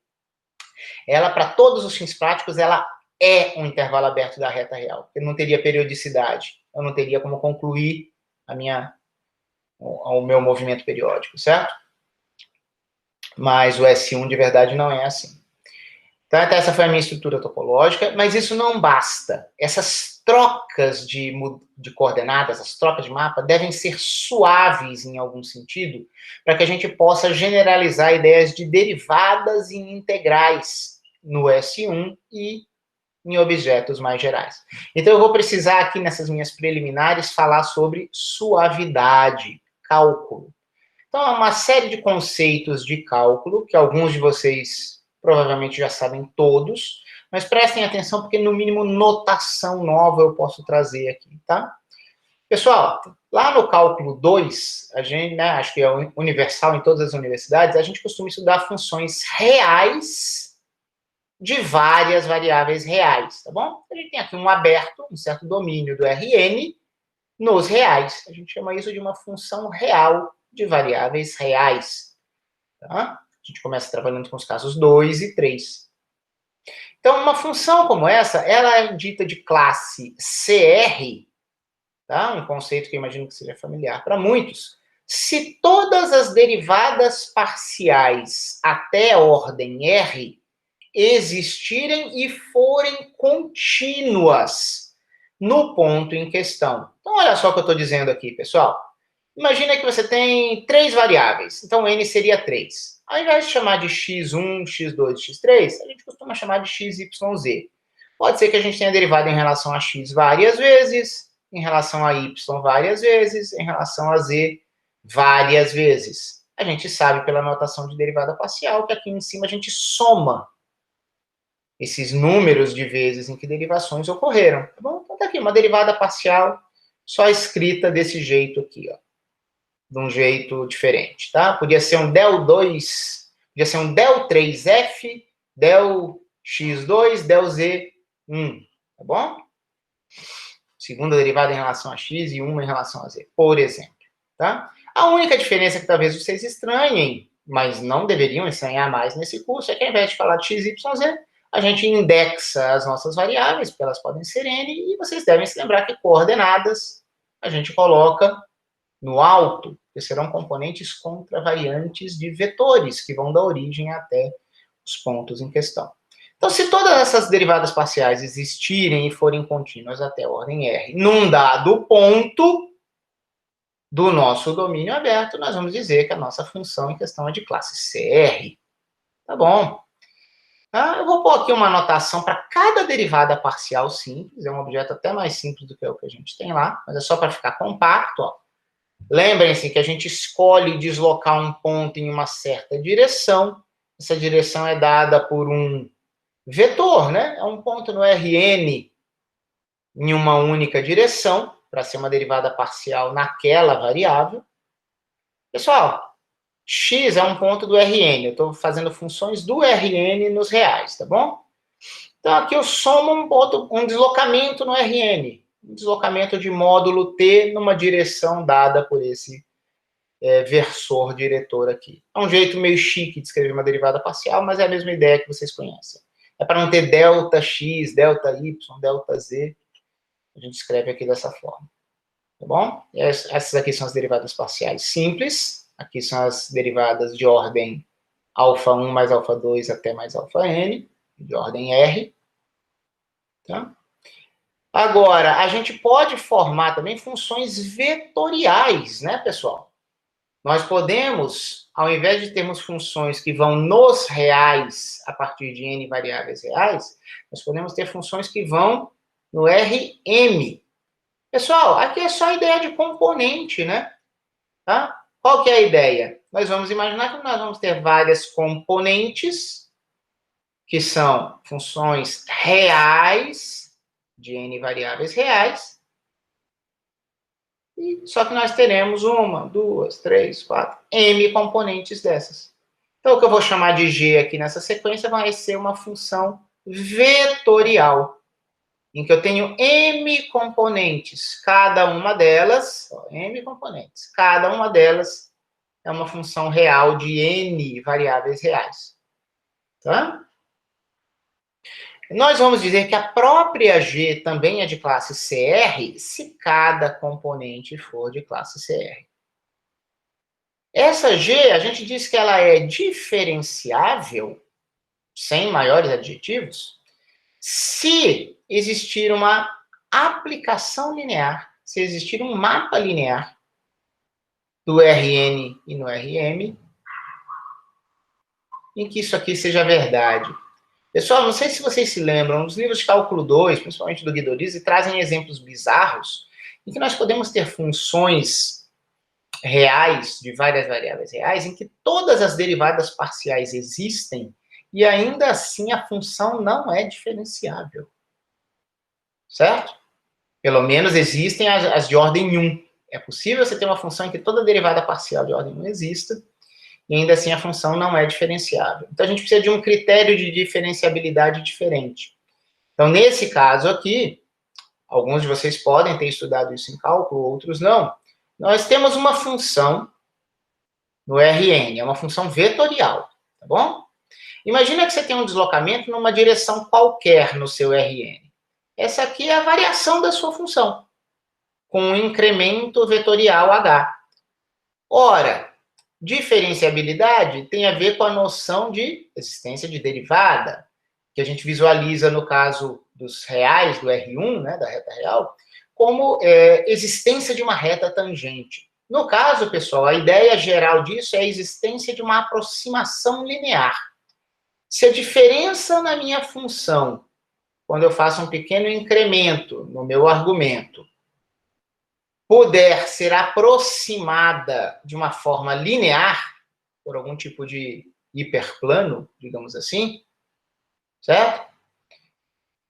ela, para todos os fins práticos, ela é um intervalo aberto da reta real. Eu não teria periodicidade. Eu não teria como concluir o meu movimento periódico, certo? Mas o S1 de verdade não é assim. Então, essa foi a minha estrutura topológica, mas isso não basta. Essas trocas de coordenadas, as trocas de mapa, devem ser suaves em algum sentido, para que a gente possa generalizar ideias de derivadas e integrais no S1 e em objetos mais gerais. Então, eu vou precisar aqui, nessas minhas preliminares, falar sobre suavidade, cálculo. Então, há uma série de conceitos de cálculo, que alguns de vocês provavelmente já sabem todos, mas prestem atenção, porque, no mínimo, notação nova eu posso trazer aqui, tá? Pessoal, lá no cálculo 2, a gente, né, acho que é universal em todas as universidades, a gente costuma estudar funções reais de várias variáveis reais, tá bom? A gente tem aqui um aberto, um certo domínio do Rn nos reais. A gente chama isso de uma função real de variáveis reais. Tá? A gente começa trabalhando com os casos 2 e 3. Então, uma função como essa, ela é dita de classe CR, tá? Um conceito que eu imagino que seja familiar para muitos, se todas as derivadas parciais até a ordem R existirem e forem contínuas no ponto em questão. Então, olha só o que eu estou dizendo aqui, pessoal. Imagina que você tem 3 variáveis, então n seria 3. Ao invés de chamar de x1, x2, x3, a gente costuma chamar de x, y, z. Pode ser que a gente tenha derivado em relação a x várias vezes, em relação a y várias vezes, em relação a z várias vezes. A gente sabe pela notação de derivada parcial que aqui em cima a gente soma esses números de vezes em que derivações ocorreram. Tá bom? Então tá aqui, uma derivada parcial só escrita desse jeito aqui, ó. De um jeito diferente, tá? Podia ser um del2, podia ser um del3f, del x2, del z1, tá bom? Segunda derivada em relação a x e uma em relação a z, por exemplo, tá? A única diferença que talvez vocês estranhem, mas não deveriam estranhar mais nesse curso, é que ao invés de falar de x, y, z, a gente indexa as nossas variáveis, porque elas podem ser n, e vocês devem se lembrar que coordenadas a gente coloca no alto, que serão componentes contravariantes de vetores, que vão da origem até os pontos em questão. Então, se todas essas derivadas parciais existirem e forem contínuas até a ordem R, num dado ponto do nosso domínio aberto, nós vamos dizer que a nossa função em questão é de classe CR. Tá bom? Eu vou pôr aqui uma anotação para cada derivada parcial simples, é um objeto até mais simples do que o que a gente tem lá, mas é só para ficar compacto, ó. Lembrem-se que a gente escolhe deslocar um ponto em uma certa direção. Essa direção é dada por um vetor, né? É um ponto no Rn em uma única direção, para ser uma derivada parcial naquela variável. Pessoal, x é um ponto do Rn. Eu estou fazendo funções do Rn nos reais, tá bom? Então, aqui eu somo um deslocamento no Rn. Um deslocamento de módulo t numa direção dada por esse versor diretor aqui. É um jeito meio chique de escrever uma derivada parcial, mas é a mesma ideia que vocês conhecem. É para não ter delta x, delta y, delta z. A gente escreve aqui dessa forma. Tá bom? E essas aqui são as derivadas parciais simples. Aqui são as derivadas de ordem α1 mais α2 até mais αn, de ordem R. Tá? Agora, a gente pode formar também funções vetoriais, né, pessoal? Nós podemos, ao invés de termos funções que vão nos reais, a partir de n variáveis reais, nós podemos ter funções que vão no Rm. Pessoal, aqui é só a ideia de componente, né? Tá? Qual que é a ideia? Nós vamos imaginar que nós vamos ter várias componentes, que são funções reais, de n variáveis reais, só que nós teremos uma, duas, três, quatro, m componentes dessas. Então, o que eu vou chamar de g aqui nessa sequência vai ser uma função vetorial, em que eu tenho m componentes, cada uma delas, m componentes, cada uma delas é uma função real de n variáveis reais. Tá? Nós vamos dizer que a própria G também é de classe CR, se cada componente for de classe CR. Essa G, a gente diz que ela é diferenciável, sem maiores adjetivos, se existir uma aplicação linear, se existir um mapa linear do Rn e no Rm, em que isso aqui seja verdade. Pessoal, não sei se vocês se lembram, os livros de cálculo 2, principalmente do Guidorize, trazem exemplos bizarros em que nós podemos ter funções reais, de várias variáveis reais, em que todas as derivadas parciais existem e ainda assim a função não é diferenciável. Certo? Pelo menos existem as de ordem 1. É possível você ter uma função em que toda derivada parcial de ordem 1 exista, e ainda assim a função não é diferenciável. Então, a gente precisa de um critério de diferenciabilidade diferente. Então, nesse caso aqui, alguns de vocês podem ter estudado isso em cálculo, outros não. Nós temos uma função no Rn, é uma função vetorial, tá bom? Imagina que você tem um deslocamento numa direção qualquer no seu Rn. Essa aqui é a variação da sua função, com um incremento vetorial h. Ora, diferenciabilidade tem a ver com a noção de existência de derivada, que a gente visualiza no caso dos reais, do R1, né, da reta real, como existência de uma reta tangente. No caso, pessoal, a ideia geral disso é a existência de uma aproximação linear. Se a diferença na minha função, quando eu faço um pequeno incremento no meu argumento, puder ser aproximada de uma forma linear, por algum tipo de hiperplano, digamos assim, certo?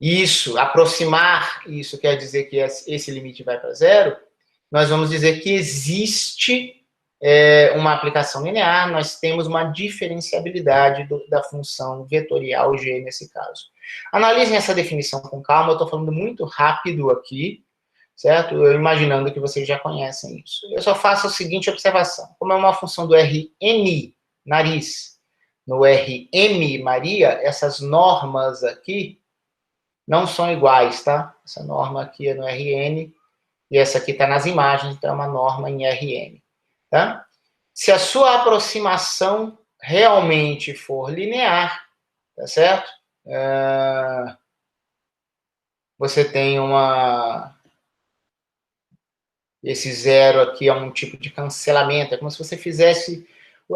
Isso, aproximar, isso quer dizer que esse limite vai para zero, nós vamos dizer que existe uma aplicação linear, nós temos uma diferenciabilidade da função vetorial g nesse caso. Analisem essa definição com calma, eu estou falando muito rápido aqui, certo? Eu imaginando que vocês já conhecem isso. Eu só faço a seguinte observação. Como é uma função do Rn, nariz, no Rm, Maria, essas normas aqui não são iguais, tá? Essa norma aqui é no Rn e essa aqui está nas imagens, então é uma norma em Rn, tá? Se a sua aproximação realmente for linear, tá certo? Você tem esse zero aqui é um tipo de cancelamento, é como se você fizesse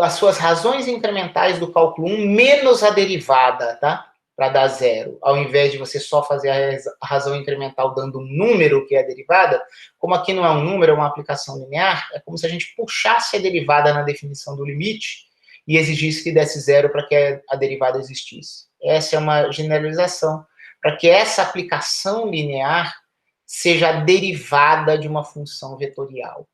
as suas razões incrementais do cálculo 1 menos a derivada, tá? Para dar zero. Ao invés de você só fazer a razão incremental dando um número, que é a derivada, como aqui não é um número, é uma aplicação linear, é como se a gente puxasse a derivada na definição do limite e exigisse que desse zero para que a derivada existisse. Essa é uma generalização. Para que essa aplicação linear seja a derivada de uma função vetorial,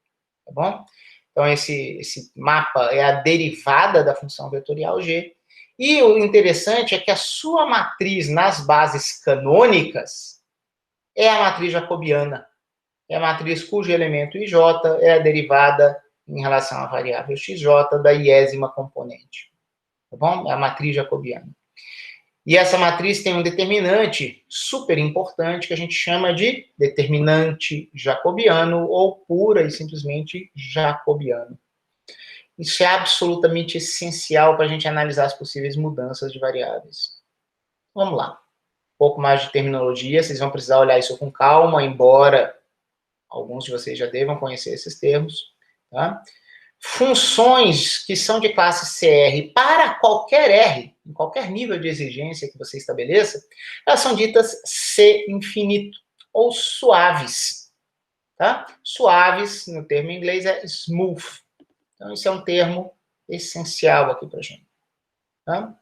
tá bom? Então, esse mapa é a derivada da função vetorial g. E o interessante é que a sua matriz nas bases canônicas é a matriz jacobiana. É a matriz cujo elemento ij é a derivada em relação à variável xj da iésima componente. Tá bom? É a matriz jacobiana. E essa matriz tem um determinante super importante que a gente chama de determinante jacobiano ou pura e simplesmente jacobiano. Isso é absolutamente essencial para a gente analisar as possíveis mudanças de variáveis. Vamos lá. Um pouco mais de terminologia, vocês vão precisar olhar isso com calma, embora alguns de vocês já devam conhecer esses termos. Tá? Funções que são de classe CR para qualquer R, em qualquer nível de exigência que você estabeleça, elas são ditas C infinito, ou suaves. Tá? Suaves, no termo em inglês, é smooth. Então, esse é um termo essencial aqui para a gente. Tá?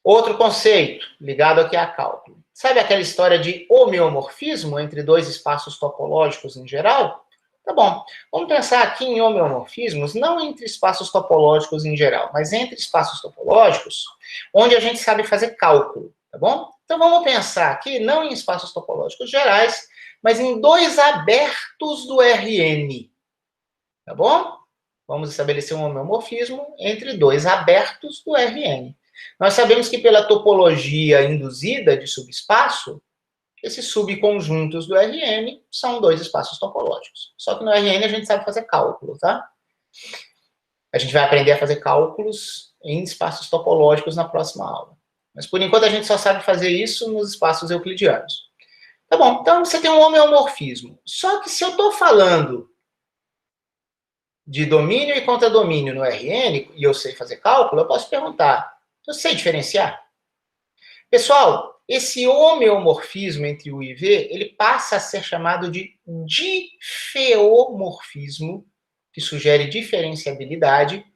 Outro conceito, ligado aqui a cálculo. Sabe aquela história de homeomorfismo entre dois espaços topológicos em geral? Tá bom, vamos pensar aqui em homeomorfismos, não entre espaços topológicos em geral, mas entre espaços topológicos, onde a gente sabe fazer cálculo, tá bom? Então vamos pensar aqui, não em espaços topológicos gerais, mas em dois abertos do Rn, tá bom? Vamos estabelecer um homeomorfismo entre dois abertos do Rn. Nós sabemos que pela topologia induzida de subespaço, esses subconjuntos do Rn são dois espaços topológicos. Só que no Rn a gente sabe fazer cálculo, tá? A gente vai aprender a fazer cálculos em espaços topológicos na próxima aula. Mas por enquanto a gente só sabe fazer isso nos espaços euclidianos. Tá bom, então você tem um homeomorfismo. Só que se eu estou falando de domínio e contradomínio no Rn, e eu sei fazer cálculo, eu posso perguntar, eu sei diferenciar? Pessoal, esse homeomorfismo entre U e V, ele passa a ser chamado de difeomorfismo, que sugere diferenciabilidade,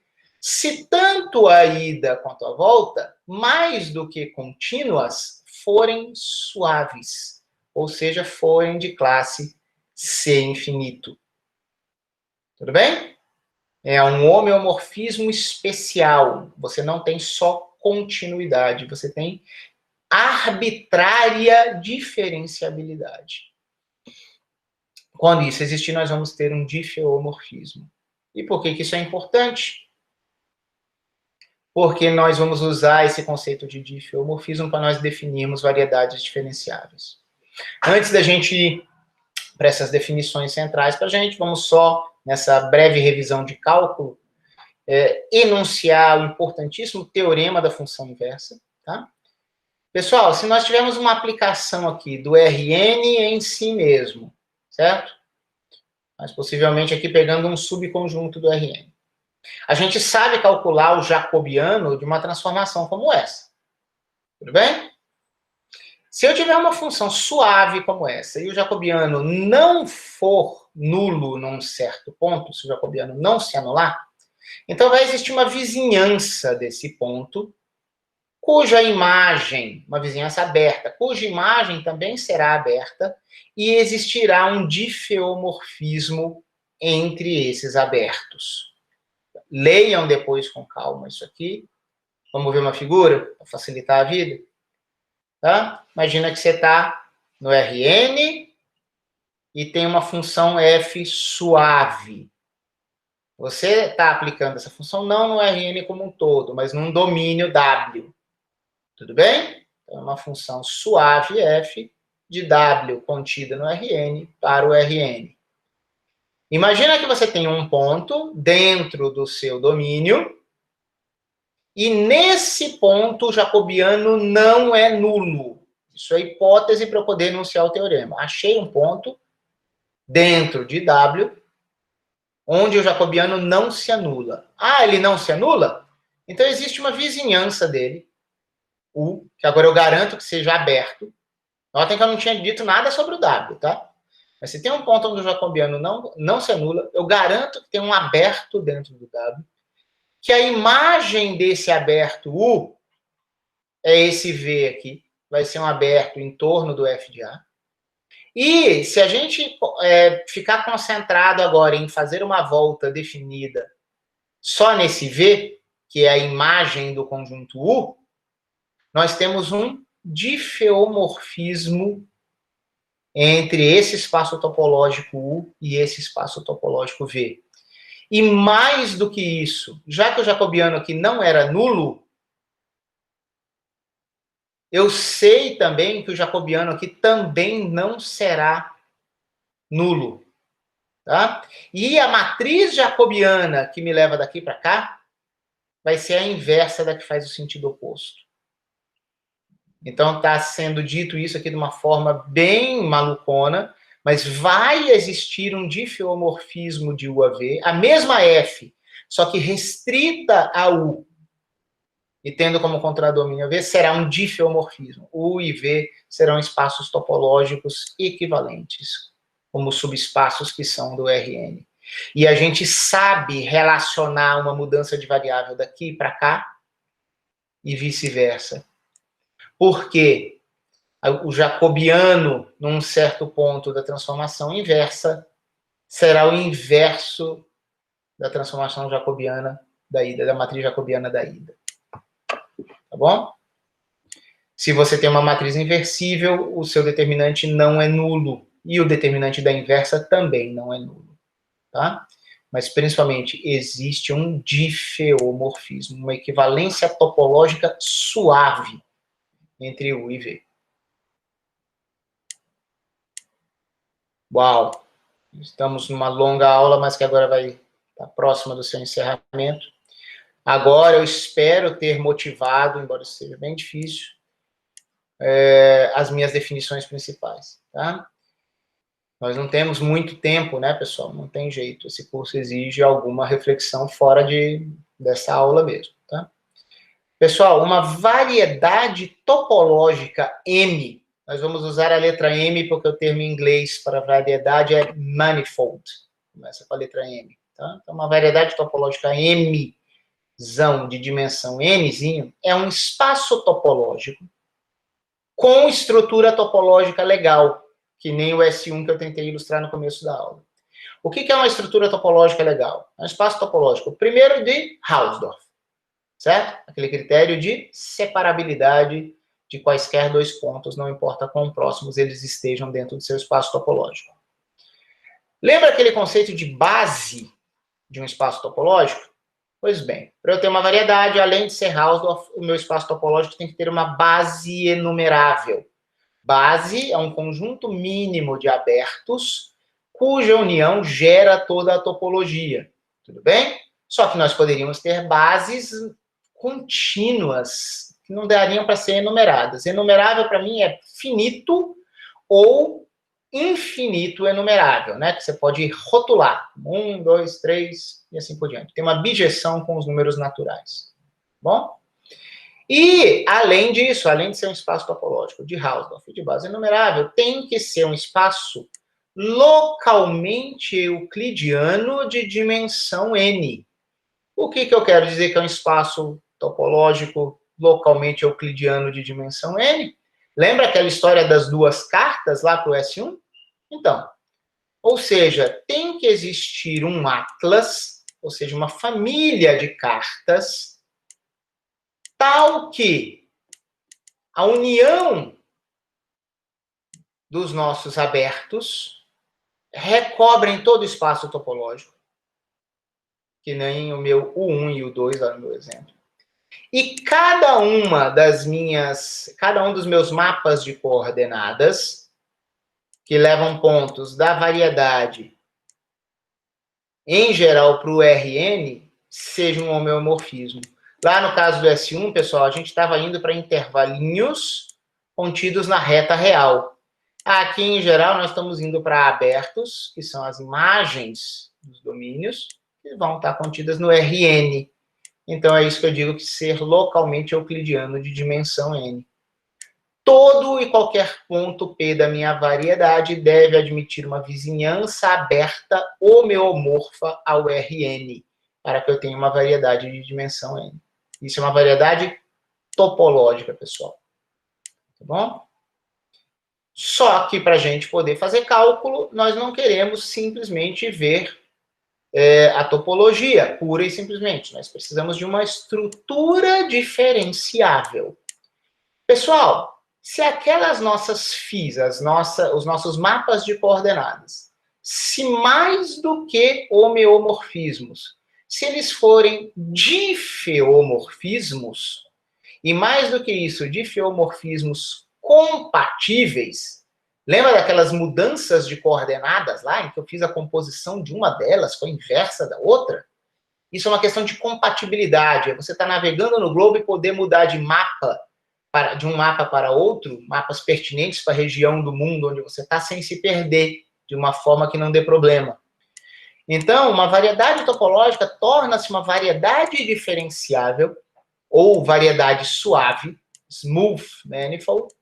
se tanto a ida quanto a volta, mais do que contínuas, forem suaves, ou seja, forem de classe C infinito. Tudo bem? É um homeomorfismo especial. Você não tem só continuidade, você tem arbitrária diferenciabilidade. Quando isso existir, nós vamos ter um difeomorfismo. E por que isso é importante? porque nós vamos usar esse conceito de difeomorfismo para nós definirmos variedades diferenciáveis. Antes da gente ir para essas definições centrais para a gente, vamos só, nessa breve revisão de cálculo, enunciar o importantíssimo teorema da função inversa, tá? Pessoal, se nós tivermos uma aplicação aqui do Rn em si mesmo, certo? Mas possivelmente aqui pegando um subconjunto do Rn. A gente sabe calcular o jacobiano de uma transformação como essa. Tudo bem? Se eu tiver uma função suave como essa e o jacobiano não for nulo num certo ponto, se o jacobiano não se anular, então vai existir uma vizinhança desse ponto, cuja imagem, uma vizinhança aberta, cuja imagem também será aberta, e existirá um difeomorfismo entre esses abertos. Leiam depois com calma isso aqui. Vamos ver uma figura para facilitar a vida? Tá? Imagina que você está no Rn e tem uma função f suave. Você está aplicando essa função não no Rn como um todo, mas num domínio W. Tudo bem? Então, é uma função suave f de W contida no Rn para o Rn. Imagina que você tem um ponto dentro do seu domínio e nesse ponto o jacobiano não é nulo. Isso é hipótese para eu poder enunciar o teorema. Achei um ponto dentro de W onde o jacobiano não se anula. Ah, ele não se anula? Então existe uma vizinhança dele, U, que agora eu garanto que seja aberto. Notem que eu não tinha dito nada sobre o W, tá? Mas se tem um ponto onde o jacobiano não se anula, eu garanto que tem um aberto dentro do W, que a imagem desse aberto U é esse V aqui, vai ser um aberto em torno do F de A. E se a gente ficar concentrado agora em fazer uma volta definida só nesse V, que é a imagem do conjunto U, nós temos um difeomorfismo entre esse espaço topológico U e esse espaço topológico V. E mais do que isso, já que o jacobiano aqui não era nulo, eu sei também que o jacobiano aqui também não será nulo. Tá? E a matriz jacobiana que me leva daqui para cá vai ser a inversa da que faz o sentido oposto. Então está sendo dito isso aqui de uma forma bem malucona, mas vai existir um difeomorfismo de U a V, a mesma F, só que restrita a U, e tendo como contradomínio V, será um difeomorfismo. U e V serão espaços topológicos equivalentes, como subespaços que são do Rn. E a gente sabe relacionar uma mudança de variável daqui para cá e vice-versa. Porque o jacobiano, num certo ponto da transformação inversa, será o inverso da transformação jacobiana da ida, da matriz jacobiana da ida. Tá bom? Se você tem uma matriz inversível, o seu determinante não é nulo. E o determinante da inversa também não é nulo. Tá? Mas, principalmente, existe um difeomorfismo, uma equivalência topológica suave entre U e V. Uau! Estamos numa longa aula, mas que agora vai estar próxima do seu encerramento. Agora eu espero ter motivado, embora seja bem difícil, as minhas definições principais, tá? Nós não temos muito tempo, né, pessoal? Não tem jeito. Esse curso exige alguma reflexão fora dessa aula mesmo, tá? Pessoal, uma variedade topológica M, nós vamos usar a letra M porque o termo em inglês para variedade é manifold. Começa com a letra M, tá? Então, uma variedade topológica M-zão de dimensão Nzinho é um espaço topológico com estrutura topológica legal, que nem o S1 que eu tentei ilustrar no começo da aula. O que é uma estrutura topológica legal? É um espaço topológico, primeiro de Hausdorff, certo? Aquele critério de separabilidade de quaisquer dois pontos, não importa quão próximos eles estejam dentro do seu espaço topológico. Lembra aquele conceito de base de um espaço topológico? Pois bem, para eu ter uma variedade, além de ser Hausdorff, o meu espaço topológico tem que ter uma base enumerável. Base é um conjunto mínimo de abertos, cuja união gera toda a topologia. Tudo bem? Só que nós poderíamos ter bases contínuas, que não dariam para ser enumeradas. Enumerável, para mim, é finito ou infinito enumerável, né? Que você pode rotular. 1, 2, 3 e assim por diante. Tem uma bijeção com os números naturais. Bom? E, além disso, além de ser um espaço topológico de Hausdorff de base enumerável, tem que ser um espaço localmente euclidiano de dimensão n. O que eu quero dizer que é um espaço topológico localmente euclidiano de dimensão n? Lembra aquela história das duas cartas lá para o S1? Então, ou seja, tem que existir um atlas, ou seja, uma família de cartas, tal que a união dos nossos abertos recobrem todo o espaço topológico, que nem o meu U1 e o 2 lá no meu exemplo. E cada um dos meus mapas de coordenadas, que levam pontos da variedade, em geral, para o Rn, seja um homeomorfismo. Lá no caso do S1, pessoal, a gente estava indo para intervalinhos contidos na reta real. Aqui, em geral, nós estamos indo para abertos, que são as imagens dos domínios, que vão estar contidas no Rn. Então, é isso que eu digo que ser localmente euclidiano de dimensão n. Todo e qualquer ponto P da minha variedade deve admitir uma vizinhança aberta homeomorfa ao Rn, para que eu tenha uma variedade de dimensão n. Isso é uma variedade topológica, pessoal. Tá bom? Só que, para a gente poder fazer cálculo, nós não queremos simplesmente ver a topologia, pura e simplesmente. Nós precisamos de uma estrutura diferenciável. Pessoal, se aquelas nossas FIs, os nossos mapas de coordenadas, se mais do que homeomorfismos, se eles forem difeomorfismos, e mais do que isso, difeomorfismos compatíveis, lembra daquelas mudanças de coordenadas lá, em que eu fiz a composição de uma delas, foi inversa da outra? Isso é uma questão de compatibilidade. É você estar navegando no globo e poder mudar de mapa, de um mapa para outro, mapas pertinentes para a região do mundo onde você está, sem se perder, de uma forma que não dê problema. Então, uma variedade topológica torna-se uma variedade diferenciável, ou variedade suave, smooth manifold,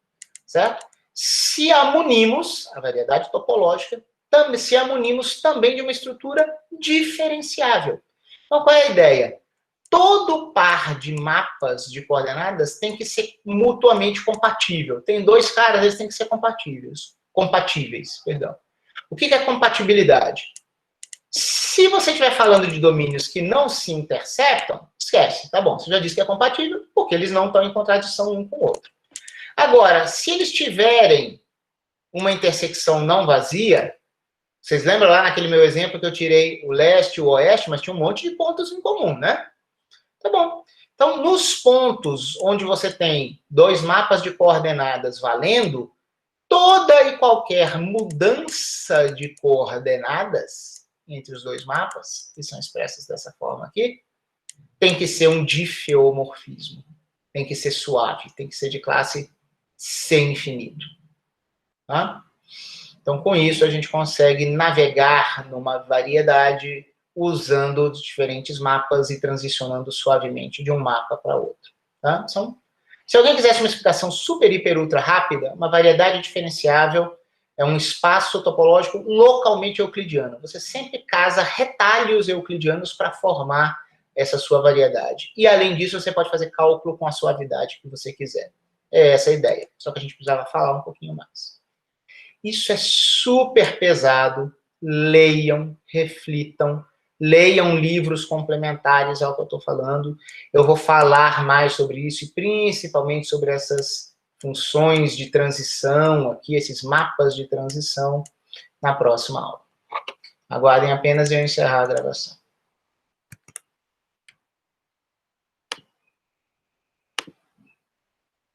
certo? Se a munimos, a variedade topológica, se a munimos também de uma estrutura diferenciável. Então, qual é a ideia? Todo par de mapas de coordenadas tem que ser mutuamente compatível. Tem dois caras, eles têm que ser compatíveis, perdão. O que é compatibilidade? Se você estiver falando de domínios que não se interceptam, esquece, tá bom, você já disse que é compatível, porque eles não estão em contradição um com o outro. Agora, se eles tiverem uma intersecção não vazia, vocês lembram lá naquele meu exemplo que eu tirei o leste e o oeste, mas tinha um monte de pontos em comum, né? Tá bom. Então, nos pontos onde você tem dois mapas de coordenadas valendo, toda e qualquer mudança de coordenadas entre os dois mapas, que são expressas dessa forma aqui, tem que ser um difeomorfismo. Tem que ser suave, tem que ser de classe C infinito. Tá? Então, com isso, a gente consegue navegar numa variedade usando os diferentes mapas e transicionando suavemente de um mapa para outro. Tá? Se alguém quisesse uma explicação super, hiper, ultra rápida, uma variedade diferenciável é um espaço topológico localmente euclidiano. Você sempre casa retalhos euclidianos para formar essa sua variedade. E, além disso, você pode fazer cálculo com a suavidade que você quiser. É essa a ideia. Só que a gente precisava falar um pouquinho mais. Isso é super pesado. Leiam, reflitam, leiam livros complementares ao que eu estou falando. Eu vou falar mais sobre isso, e principalmente sobre essas funções de transição aqui, esses mapas de transição, na próxima aula. Aguardem apenas eu encerrar a gravação.